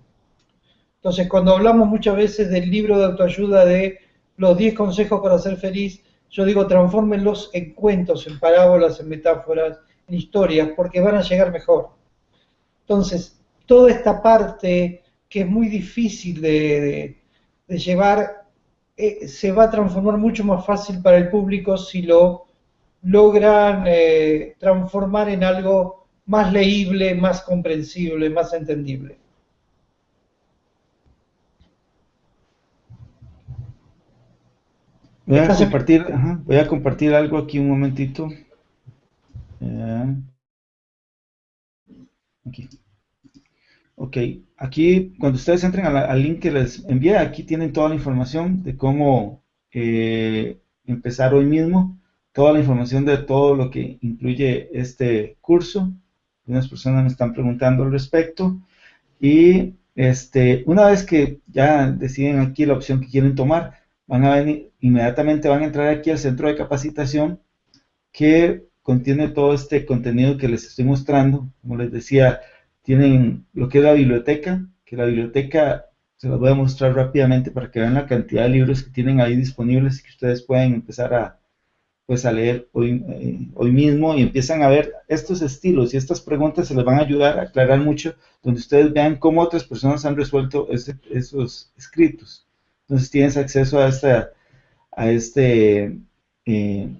Entonces, cuando hablamos muchas veces del libro de autoayuda de los 10 consejos para ser feliz, yo digo, transfórmenlos en cuentos, en parábolas, en metáforas, en historias, porque van a llegar mejor. Entonces, toda esta parte que es muy difícil de llevar, se va a transformar mucho más fácil para el público si lo logran transformar en algo más leíble, más comprensible, más entendible. Voy a compartir algo aquí un momentito. Aquí. Ok, aquí cuando ustedes entren al link que les envié, aquí tienen toda la información de cómo empezar hoy mismo, toda la información de todo lo que incluye este curso. Unas personas me están preguntando al respecto. Y una vez que ya deciden aquí la opción que quieren tomar, van a venir, inmediatamente van a entrar aquí al centro de capacitación que contiene todo este contenido que les estoy mostrando. Como les decía, tienen lo que es la biblioteca, que la biblioteca se las voy a mostrar rápidamente para que vean la cantidad de libros que tienen ahí disponibles y que ustedes pueden empezar pues a leer hoy mismo y empiezan a ver estos estilos y estas preguntas se les van a ayudar a aclarar mucho, donde ustedes vean cómo otras personas han resuelto esos escritos. Entonces tienes acceso a este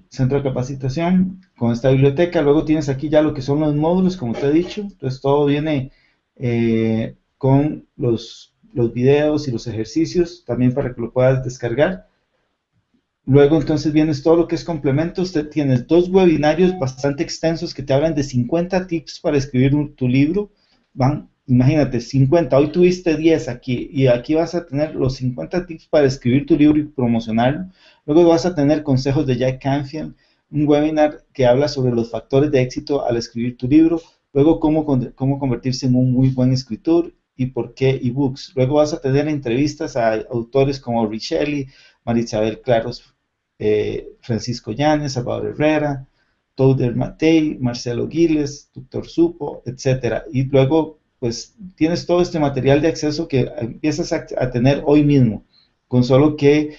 centro de capacitación con esta biblioteca. Luego tienes aquí ya lo que son los módulos, como te he dicho. Entonces todo viene con los videos y los ejercicios también para que lo puedas descargar. Luego entonces vienes todo lo que es complementos. Tienes 2 webinarios bastante extensos que te hablan de 50 tips para escribir tu libro. Imagínate, 50, hoy tuviste 10 aquí, y aquí vas a tener los 50 tips para escribir tu libro y promocionarlo. Luego vas a tener consejos de Jack Canfield, un webinar que habla sobre los factores de éxito al escribir tu libro. Luego cómo convertirse en un muy buen escritor y por qué ebooks. Luego vas a tener entrevistas a autores como Richelli, Marisabel Claros, Francisco Llanes, Salvador Herrera, Touder Matei, Marcelo Giles, Dr. Supo, etcétera. Y luego, pues, tienes todo este material de acceso que empiezas a tener hoy mismo, con solo que,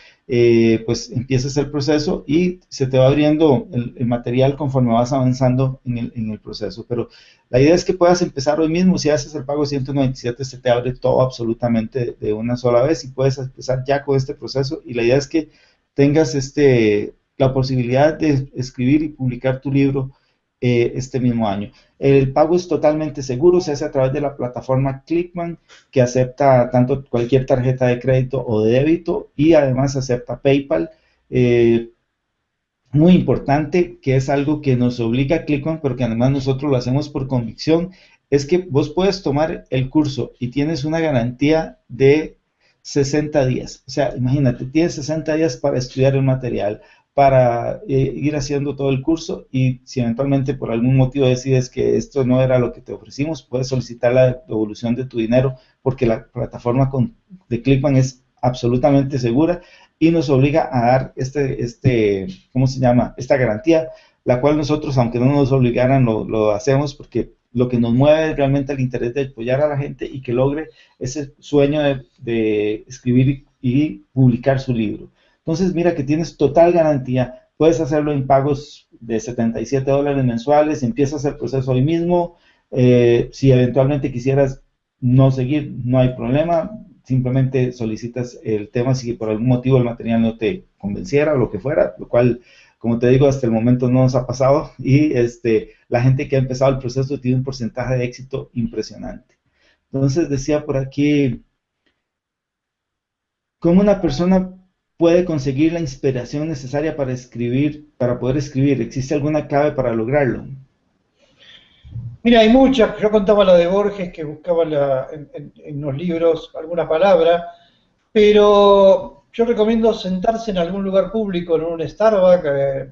pues, empieces el proceso y se te va abriendo el material conforme vas avanzando en el proceso. Pero la idea es que puedas empezar hoy mismo. Si haces el pago de 197, se te abre todo absolutamente de una sola vez y puedes empezar ya con este proceso. Y la idea es que tengas la posibilidad de escribir y publicar tu libro este mismo año. El pago es totalmente seguro, se hace a través de la plataforma Clickbank, que acepta tanto cualquier tarjeta de crédito o de débito y además acepta PayPal. Muy importante, que es algo que nos obliga a Clickbank, pero que además nosotros lo hacemos por convicción, es que vos puedes tomar el curso y tienes una garantía de 60 días. O sea, imagínate, tienes 60 días para estudiar el material, para ir haciendo todo el curso, y si eventualmente por algún motivo decides que esto no era lo que te ofrecimos, puedes solicitar la devolución de tu dinero, porque la plataforma de Clickbank es absolutamente segura y nos obliga a dar ¿cómo se llama? Esta garantía, la cual nosotros, aunque no nos obligaran, lo hacemos porque lo que nos mueve es realmente el interés de apoyar a la gente y que logre ese sueño de escribir y publicar su libro. Entonces, mira que tienes total garantía. Puedes hacerlo en pagos de $77 mensuales, empiezas el proceso hoy mismo. Si eventualmente quisieras no seguir, no hay problema. Simplemente solicitas el tema si por algún motivo el material no te convenciera o lo que fuera, lo cual, como te digo, hasta el momento no nos ha pasado, y la gente que ha empezado el proceso tiene un porcentaje de éxito impresionante. Entonces decía por aquí, ¿cómo una persona puede conseguir la inspiración necesaria para poder escribir? ¿Existe alguna clave para lograrlo? Mira, hay muchas. Yo contaba la de Borges, que buscaba en los libros alguna palabra, pero yo recomiendo sentarse en algún lugar público, en un Starbucks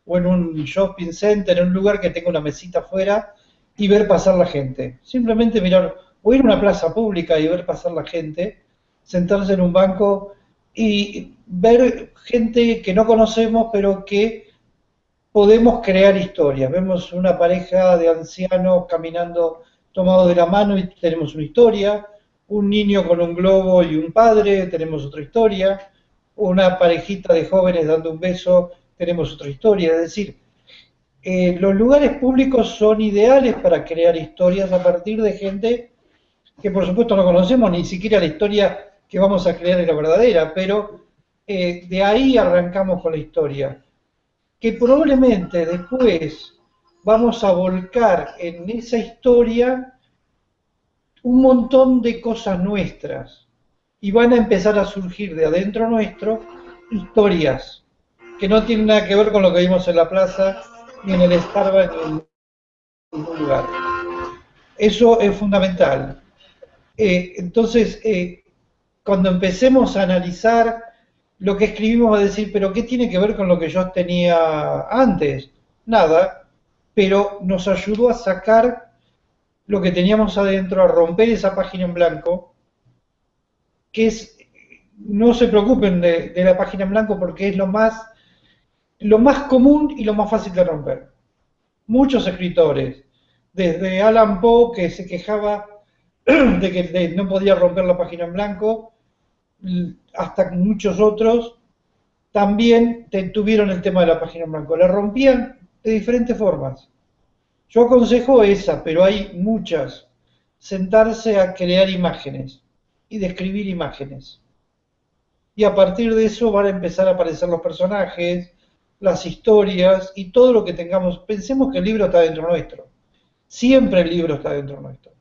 o en un shopping center, en un lugar que tenga una mesita afuera, y ver pasar la gente. Simplemente mirar, o ir a una plaza pública y ver pasar la gente, sentarse en un banco y ver gente que no conocemos, pero que podemos crear historias. Vemos una pareja de ancianos caminando tomados de la mano y tenemos una historia, un niño con un globo y un padre, tenemos otra historia, una parejita de jóvenes dando un beso, tenemos otra historia. Es decir, los lugares públicos son ideales para crear historias a partir de gente que por supuesto no conocemos, ni siquiera la historia que vamos a crear es la verdadera, pero de ahí arrancamos con la historia, que probablemente después vamos a volcar en esa historia un montón de cosas nuestras, y van a empezar a surgir de adentro nuestro historias que no tienen nada que ver con lo que vimos en la plaza, ni en el Starbucks, ni en ningún lugar. Eso es fundamental. Entonces, cuando empecemos a analizar lo que escribimos, va a decir, pero ¿qué tiene que ver con lo que yo tenía antes? Nada, pero nos ayudó a sacar lo que teníamos adentro, a romper esa página en blanco, que es, no se preocupen de la página en blanco, porque es lo más común y lo más fácil de romper. Muchos escritores, desde Allan Poe, que se quejaba de que no podía romper la página en blanco, hasta muchos otros, también tuvieron el tema de la página en blanco. La rompían de diferentes formas. Yo aconsejo esa, pero hay muchas. Sentarse a crear imágenes y describir imágenes. Y a partir de eso van a empezar a aparecer los personajes, las historias y todo lo que tengamos. Pensemos que el libro está dentro nuestro. Siempre el libro está dentro nuestro.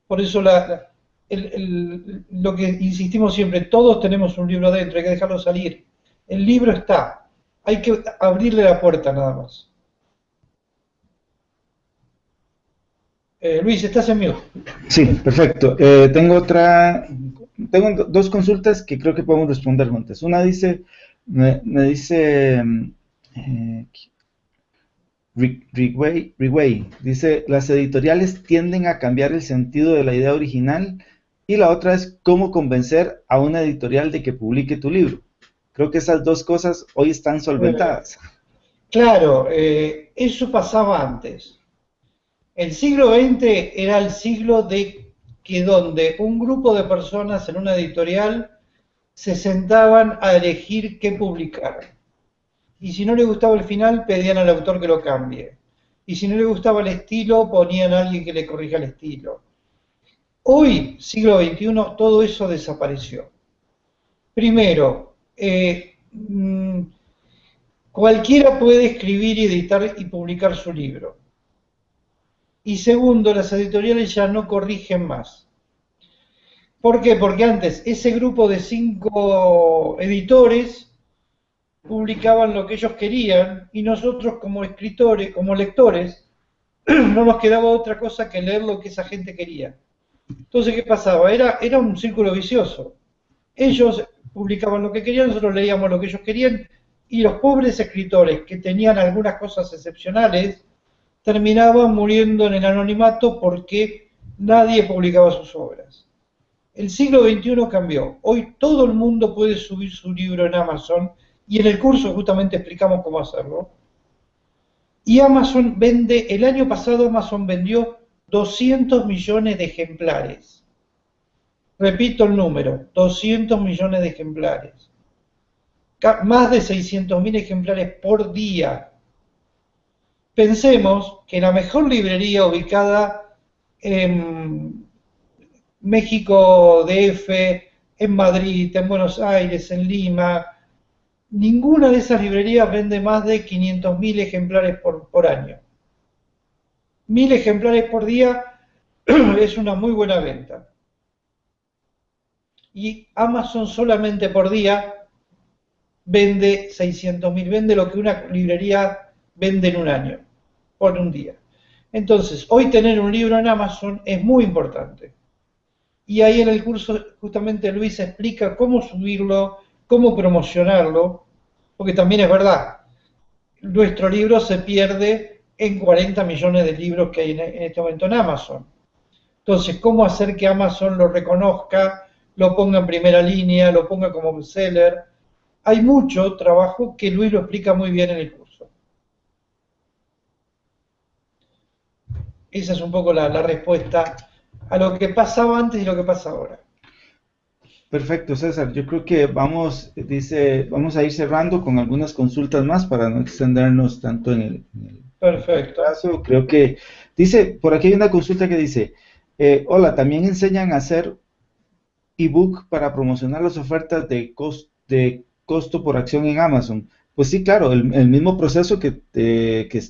Por eso lo que insistimos siempre, todos tenemos un libro dentro, hay que dejarlo salir. El libro está, hay que abrirle la puerta nada más. Luis, estás en mute. Sí, perfecto. Tengo dos consultas que creo que podemos responder juntas. Una dice, me dice Rigway, dice, las editoriales tienden a cambiar el sentido de la idea original, y la otra es cómo convencer a una editorial de que publique tu libro. Creo que esas dos cosas hoy están solventadas. Claro, eso pasaba antes. El siglo XX era el siglo de que donde un grupo de personas en una editorial se sentaban a elegir qué publicar. Y si no le gustaba el final, pedían al autor que lo cambie. Y si no le gustaba el estilo, ponían a alguien que le corrija el estilo. Hoy, siglo XXI, todo eso desapareció. Primero, cualquiera puede escribir, editar y publicar su libro. Y segundo, las editoriales ya no corrigen más. ¿Por qué? Porque antes ese grupo de 5 editores publicaban lo que ellos querían y nosotros como escritores, como lectores, no nos quedaba otra cosa que leer lo que esa gente quería. Entonces, ¿qué pasaba? Era un círculo vicioso. Ellos publicaban lo que querían, nosotros leíamos lo que ellos querían, y los pobres escritores que tenían algunas cosas excepcionales terminaban muriendo en el anonimato porque nadie publicaba sus obras. El siglo XXI cambió. Hoy todo el mundo puede subir su libro en Amazon, y en el curso justamente explicamos cómo hacerlo. Y Amazon vende, el año pasado Amazon vendió 200 millones de ejemplares. Repito el número, 200 millones de ejemplares. Más de 600.000 ejemplares por día. Pensemos que la mejor librería ubicada en México DF, en Madrid, en Buenos Aires, en Lima, ninguna de esas librerías vende más de 500.000 ejemplares por año. 1.000 ejemplares por día es una muy buena venta. Y Amazon solamente por día vende 600.000, vende lo que una librería vende en un año, por un día. Entonces, hoy tener un libro en Amazon es muy importante. Y ahí en el curso justamente Luis explica cómo subirlo, cómo promocionarlo, porque también es verdad, nuestro libro se pierde en 40 millones de libros que hay en este momento en Amazon. Entonces, ¿cómo hacer que Amazon lo reconozca, lo ponga en primera línea, lo ponga como bestseller? Hay mucho trabajo que Luis lo explica muy bien en el curso. Esa es un poco la respuesta a lo que pasaba antes y lo que pasa ahora. Perfecto, César. Yo creo que vamos a ir cerrando con algunas consultas más para no extendernos tanto en el Perfecto. caso. Creo que por aquí hay una consulta que dice, hola, ¿también enseñan a hacer ebook para promocionar las ofertas de costo por acción en Amazon? Pues sí, claro, el mismo proceso que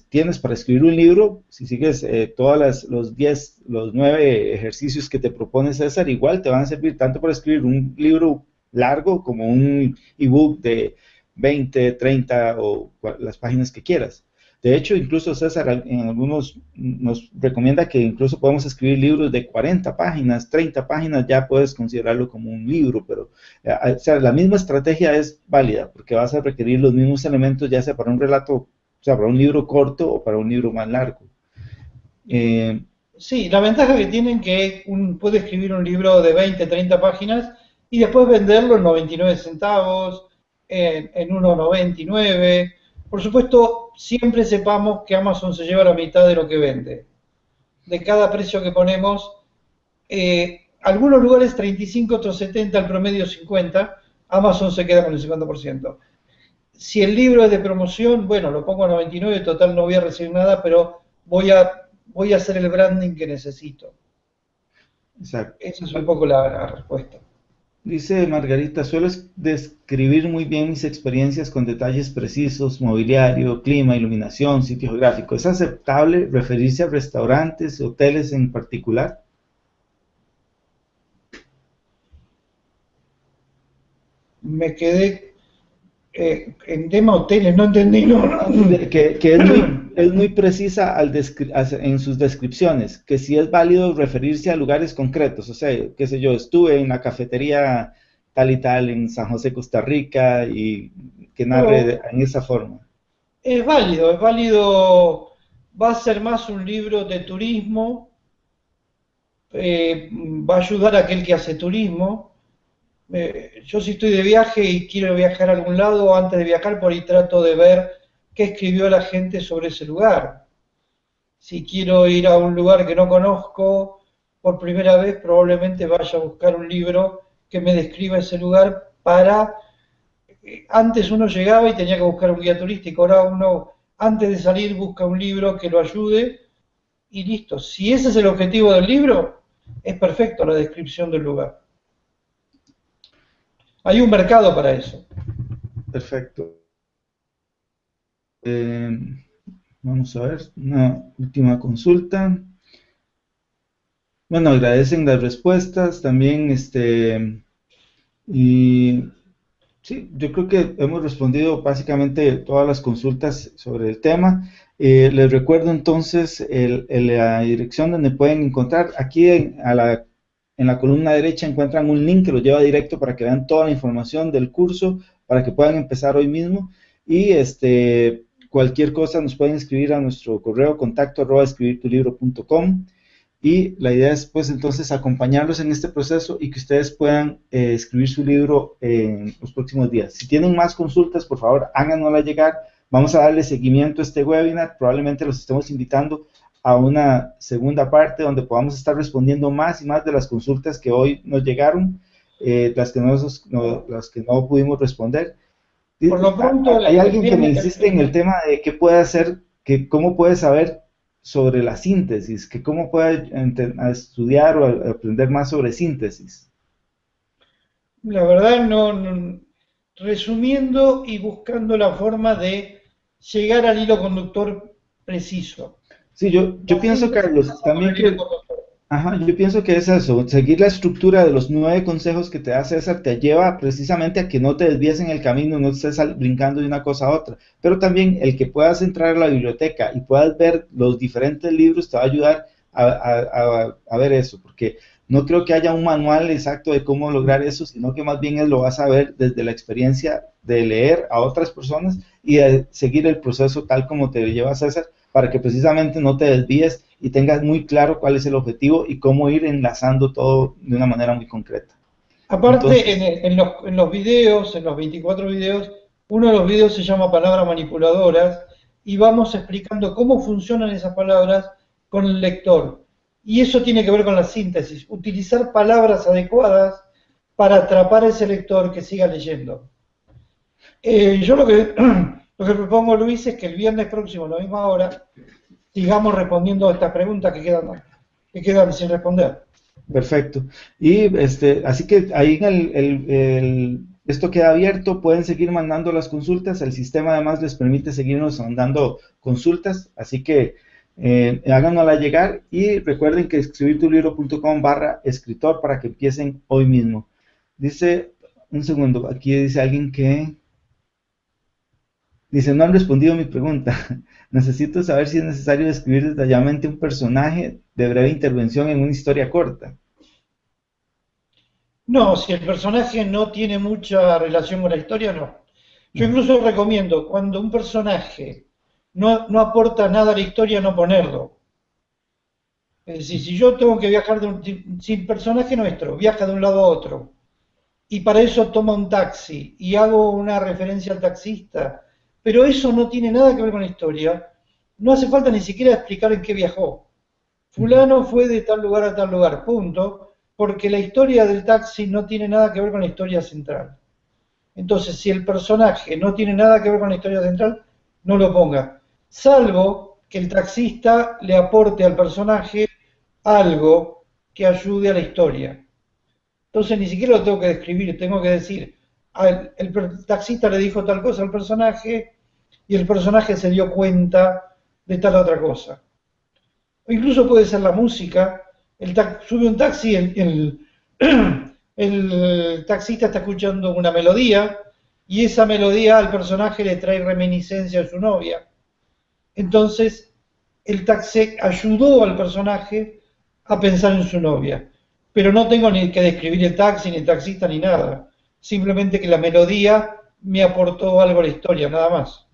tienes para escribir un libro, si sigues los 9 ejercicios que te propone César, igual te van a servir tanto para escribir un libro largo como un ebook de 20, 30 o las páginas que quieras. De hecho, incluso César en algunos nos recomienda que incluso podemos escribir libros de 40 páginas, 30 páginas, ya puedes considerarlo como un libro, pero o sea, la misma estrategia es válida, porque vas a requerir los mismos elementos, ya sea para un relato, o sea, para un libro corto o para un libro más largo. Sí, la ventaja que tienen que puede escribir un libro de 20, 30 páginas y después venderlo en 99 centavos, en 1,99. Por supuesto, siempre sepamos que Amazon se lleva la mitad de lo que vende. De cada precio que ponemos, algunos lugares 35, otros 70, el promedio 50, Amazon se queda con el 50%. si el libro es de promoción, bueno, lo pongo a 99, total no voy a recibir nada, pero voy a hacer el branding que necesito. Exacto. Esa es un poco la respuesta. Dice Margarita, suelo describir muy bien mis experiencias con detalles precisos, mobiliario, clima, iluminación, sitio geográfico. ¿Es aceptable referirse a restaurantes, hoteles en particular? Me quedé en tema hoteles, no entendí, no. Que es muy precisa en sus descripciones, que si es válido referirse a lugares concretos, o sea, qué sé yo, estuve en la cafetería tal y tal en San José, Costa Rica, y que narre en esa forma. Es válido, va a ser más un libro de turismo, va a ayudar a aquel que hace turismo. Yo si estoy de viaje y quiero viajar a algún lado, antes de viajar por ahí trato de ver qué escribió la gente sobre ese lugar. Si quiero ir a un lugar que no conozco por primera vez, probablemente vaya a buscar un libro que me describa ese lugar para... Antes uno llegaba y tenía que buscar un guía turístico, ahora uno antes de salir busca un libro que lo ayude y listo. Si ese es el objetivo del libro, es perfecto la descripción del lugar. Hay un mercado para eso. Perfecto. Vamos a ver, una última consulta. Bueno, agradecen las respuestas también, y sí, yo creo que hemos respondido básicamente todas las consultas sobre el tema. Les recuerdo entonces la dirección donde pueden encontrar. Aquí en la columna derecha encuentran un link que los lleva directo para que vean toda la información del curso, para que puedan empezar hoy mismo. Y cualquier cosa nos pueden escribir a nuestro correo contacto@escribirtulibro.com. Y la idea es, pues, entonces acompañarlos en este proceso y que ustedes puedan escribir su libro en los próximos días. Si tienen más consultas, por favor, háganoslas llegar. Vamos a darle seguimiento a este webinar. Probablemente los estemos invitando a una segunda parte donde podamos estar respondiendo más y más de las consultas que hoy nos llegaron, las que no pudimos responder. Por lo pronto, hay alguien que me insiste en el tema de qué puede hacer, cómo puede saber sobre la síntesis, que cómo puede estudiar o aprender más sobre síntesis. La verdad, resumiendo y buscando la forma de llegar al hilo conductor preciso. Sí, yo pienso, Carlos, también que... Ajá, yo pienso que es eso, seguir la estructura de los 9 consejos que te da César te lleva precisamente a que no te desvíes en el camino, no estés brincando de una cosa a otra, pero también el que puedas entrar a la biblioteca y puedas ver los diferentes libros te va a ayudar a ver eso, porque no creo que haya un manual exacto de cómo lograr eso, sino que más bien lo vas a ver desde la experiencia de leer a otras personas y de seguir el proceso tal como te lleva César, para que precisamente no te desvíes y tengas muy claro cuál es el objetivo y cómo ir enlazando todo de una manera muy concreta. Aparte, entonces, en los videos, en los 24 videos, uno de los videos se llama Palabras Manipuladoras y vamos explicando cómo funcionan esas palabras con el lector. Y eso tiene que ver con la síntesis, utilizar palabras adecuadas para atrapar a ese lector que siga leyendo. Yo lo que propongo, Luis, es que el viernes próximo, a la misma hora, sigamos respondiendo a estas preguntas que quedan sin responder. Perfecto. Y así que ahí esto queda abierto, pueden seguir mandando las consultas, el sistema además les permite seguirnos mandando consultas, así que háganosla llegar y recuerden que escribirtulibro.com/escritor para que empiecen hoy mismo. Dice, un segundo, aquí dice alguien que... Dice, no han respondido a mi pregunta. Necesito saber si es necesario describir detalladamente un personaje de breve intervención en una historia corta. No, si el personaje no tiene mucha relación con la historia, no. Yo incluso recomiendo, cuando un personaje no aporta nada a la historia, no ponerlo. Es decir, si yo tengo que viajar si el personaje nuestro viaja de un lado a otro, y para eso toma un taxi, y hago una referencia al taxista, pero eso no tiene nada que ver con la historia, no hace falta ni siquiera explicar en qué viajó. Fulano fue de tal lugar a tal lugar, punto, porque la historia del taxi no tiene nada que ver con la historia central. Entonces, si el personaje no tiene nada que ver con la historia central, no lo ponga. Salvo que el taxista le aporte al personaje algo que ayude a la historia. Entonces, ni siquiera lo tengo que describir, tengo que decir, el taxista le dijo tal cosa al personaje y el personaje se dio cuenta de tal otra cosa. O incluso puede ser la música. Sube un taxi, el taxista está escuchando una melodía y esa melodía al personaje le trae reminiscencia de su novia. Entonces, el taxi ayudó al personaje a pensar en su novia. Pero no tengo ni que describir el taxi, ni el taxista, ni nada. Simplemente que la melodía me aportó algo a la historia, nada más.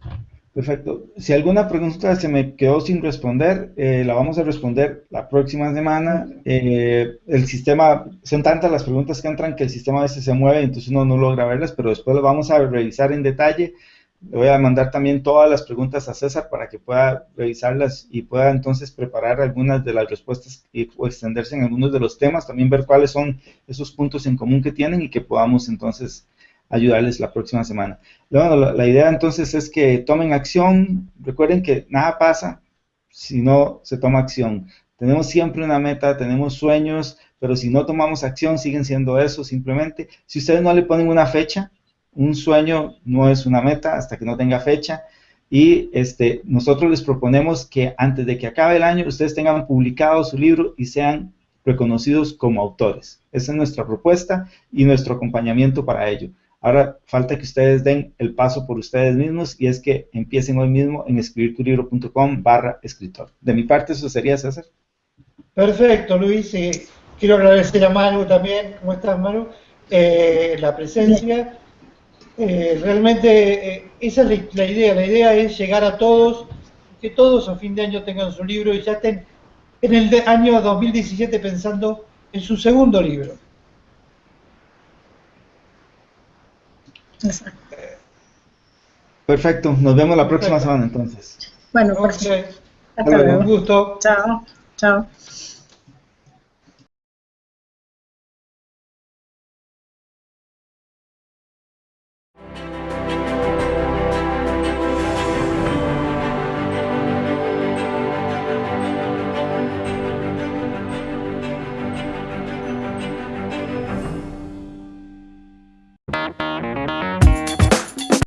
Perfecto. Si alguna pregunta se me quedó sin responder, la vamos a responder la próxima semana. El sistema, son tantas las preguntas que entran que el sistema a veces se mueve, entonces uno no logra verlas, pero después lo vamos a revisar en detalle. Le voy a mandar también todas las preguntas a César para que pueda revisarlas y pueda entonces preparar algunas de las respuestas o extenderse en algunos de los temas, también ver cuáles son esos puntos en común que tienen y que podamos entonces ayudarles la próxima semana. Bueno, la idea entonces es que tomen acción. Recuerden que nada pasa si no se toma acción. Tenemos siempre una meta, tenemos sueños, pero si no tomamos acción siguen siendo eso simplemente. Si ustedes no le ponen una fecha, un sueño no es una meta hasta que no tenga fecha, y nosotros les proponemos que antes de que acabe el año ustedes tengan publicado su libro y sean reconocidos como autores. Esa es nuestra propuesta y nuestro acompañamiento para ello. Ahora falta que ustedes den el paso por ustedes mismos y es que empiecen hoy mismo en escribirtulibro.com/escritor. De mi parte eso sería, César. Perfecto, Luis. Quiero agradecer a Maru también. ¿Cómo estás, Maru? La presencia. Realmente esa es la idea. La idea es llegar a todos, que todos a fin de año tengan su libro y ya estén en el año 2017 pensando en su segundo libro. Exacto. Perfecto, nos vemos la próxima semana entonces. Bueno, perfecto. hasta luego. Un gusto. Chao. Chao.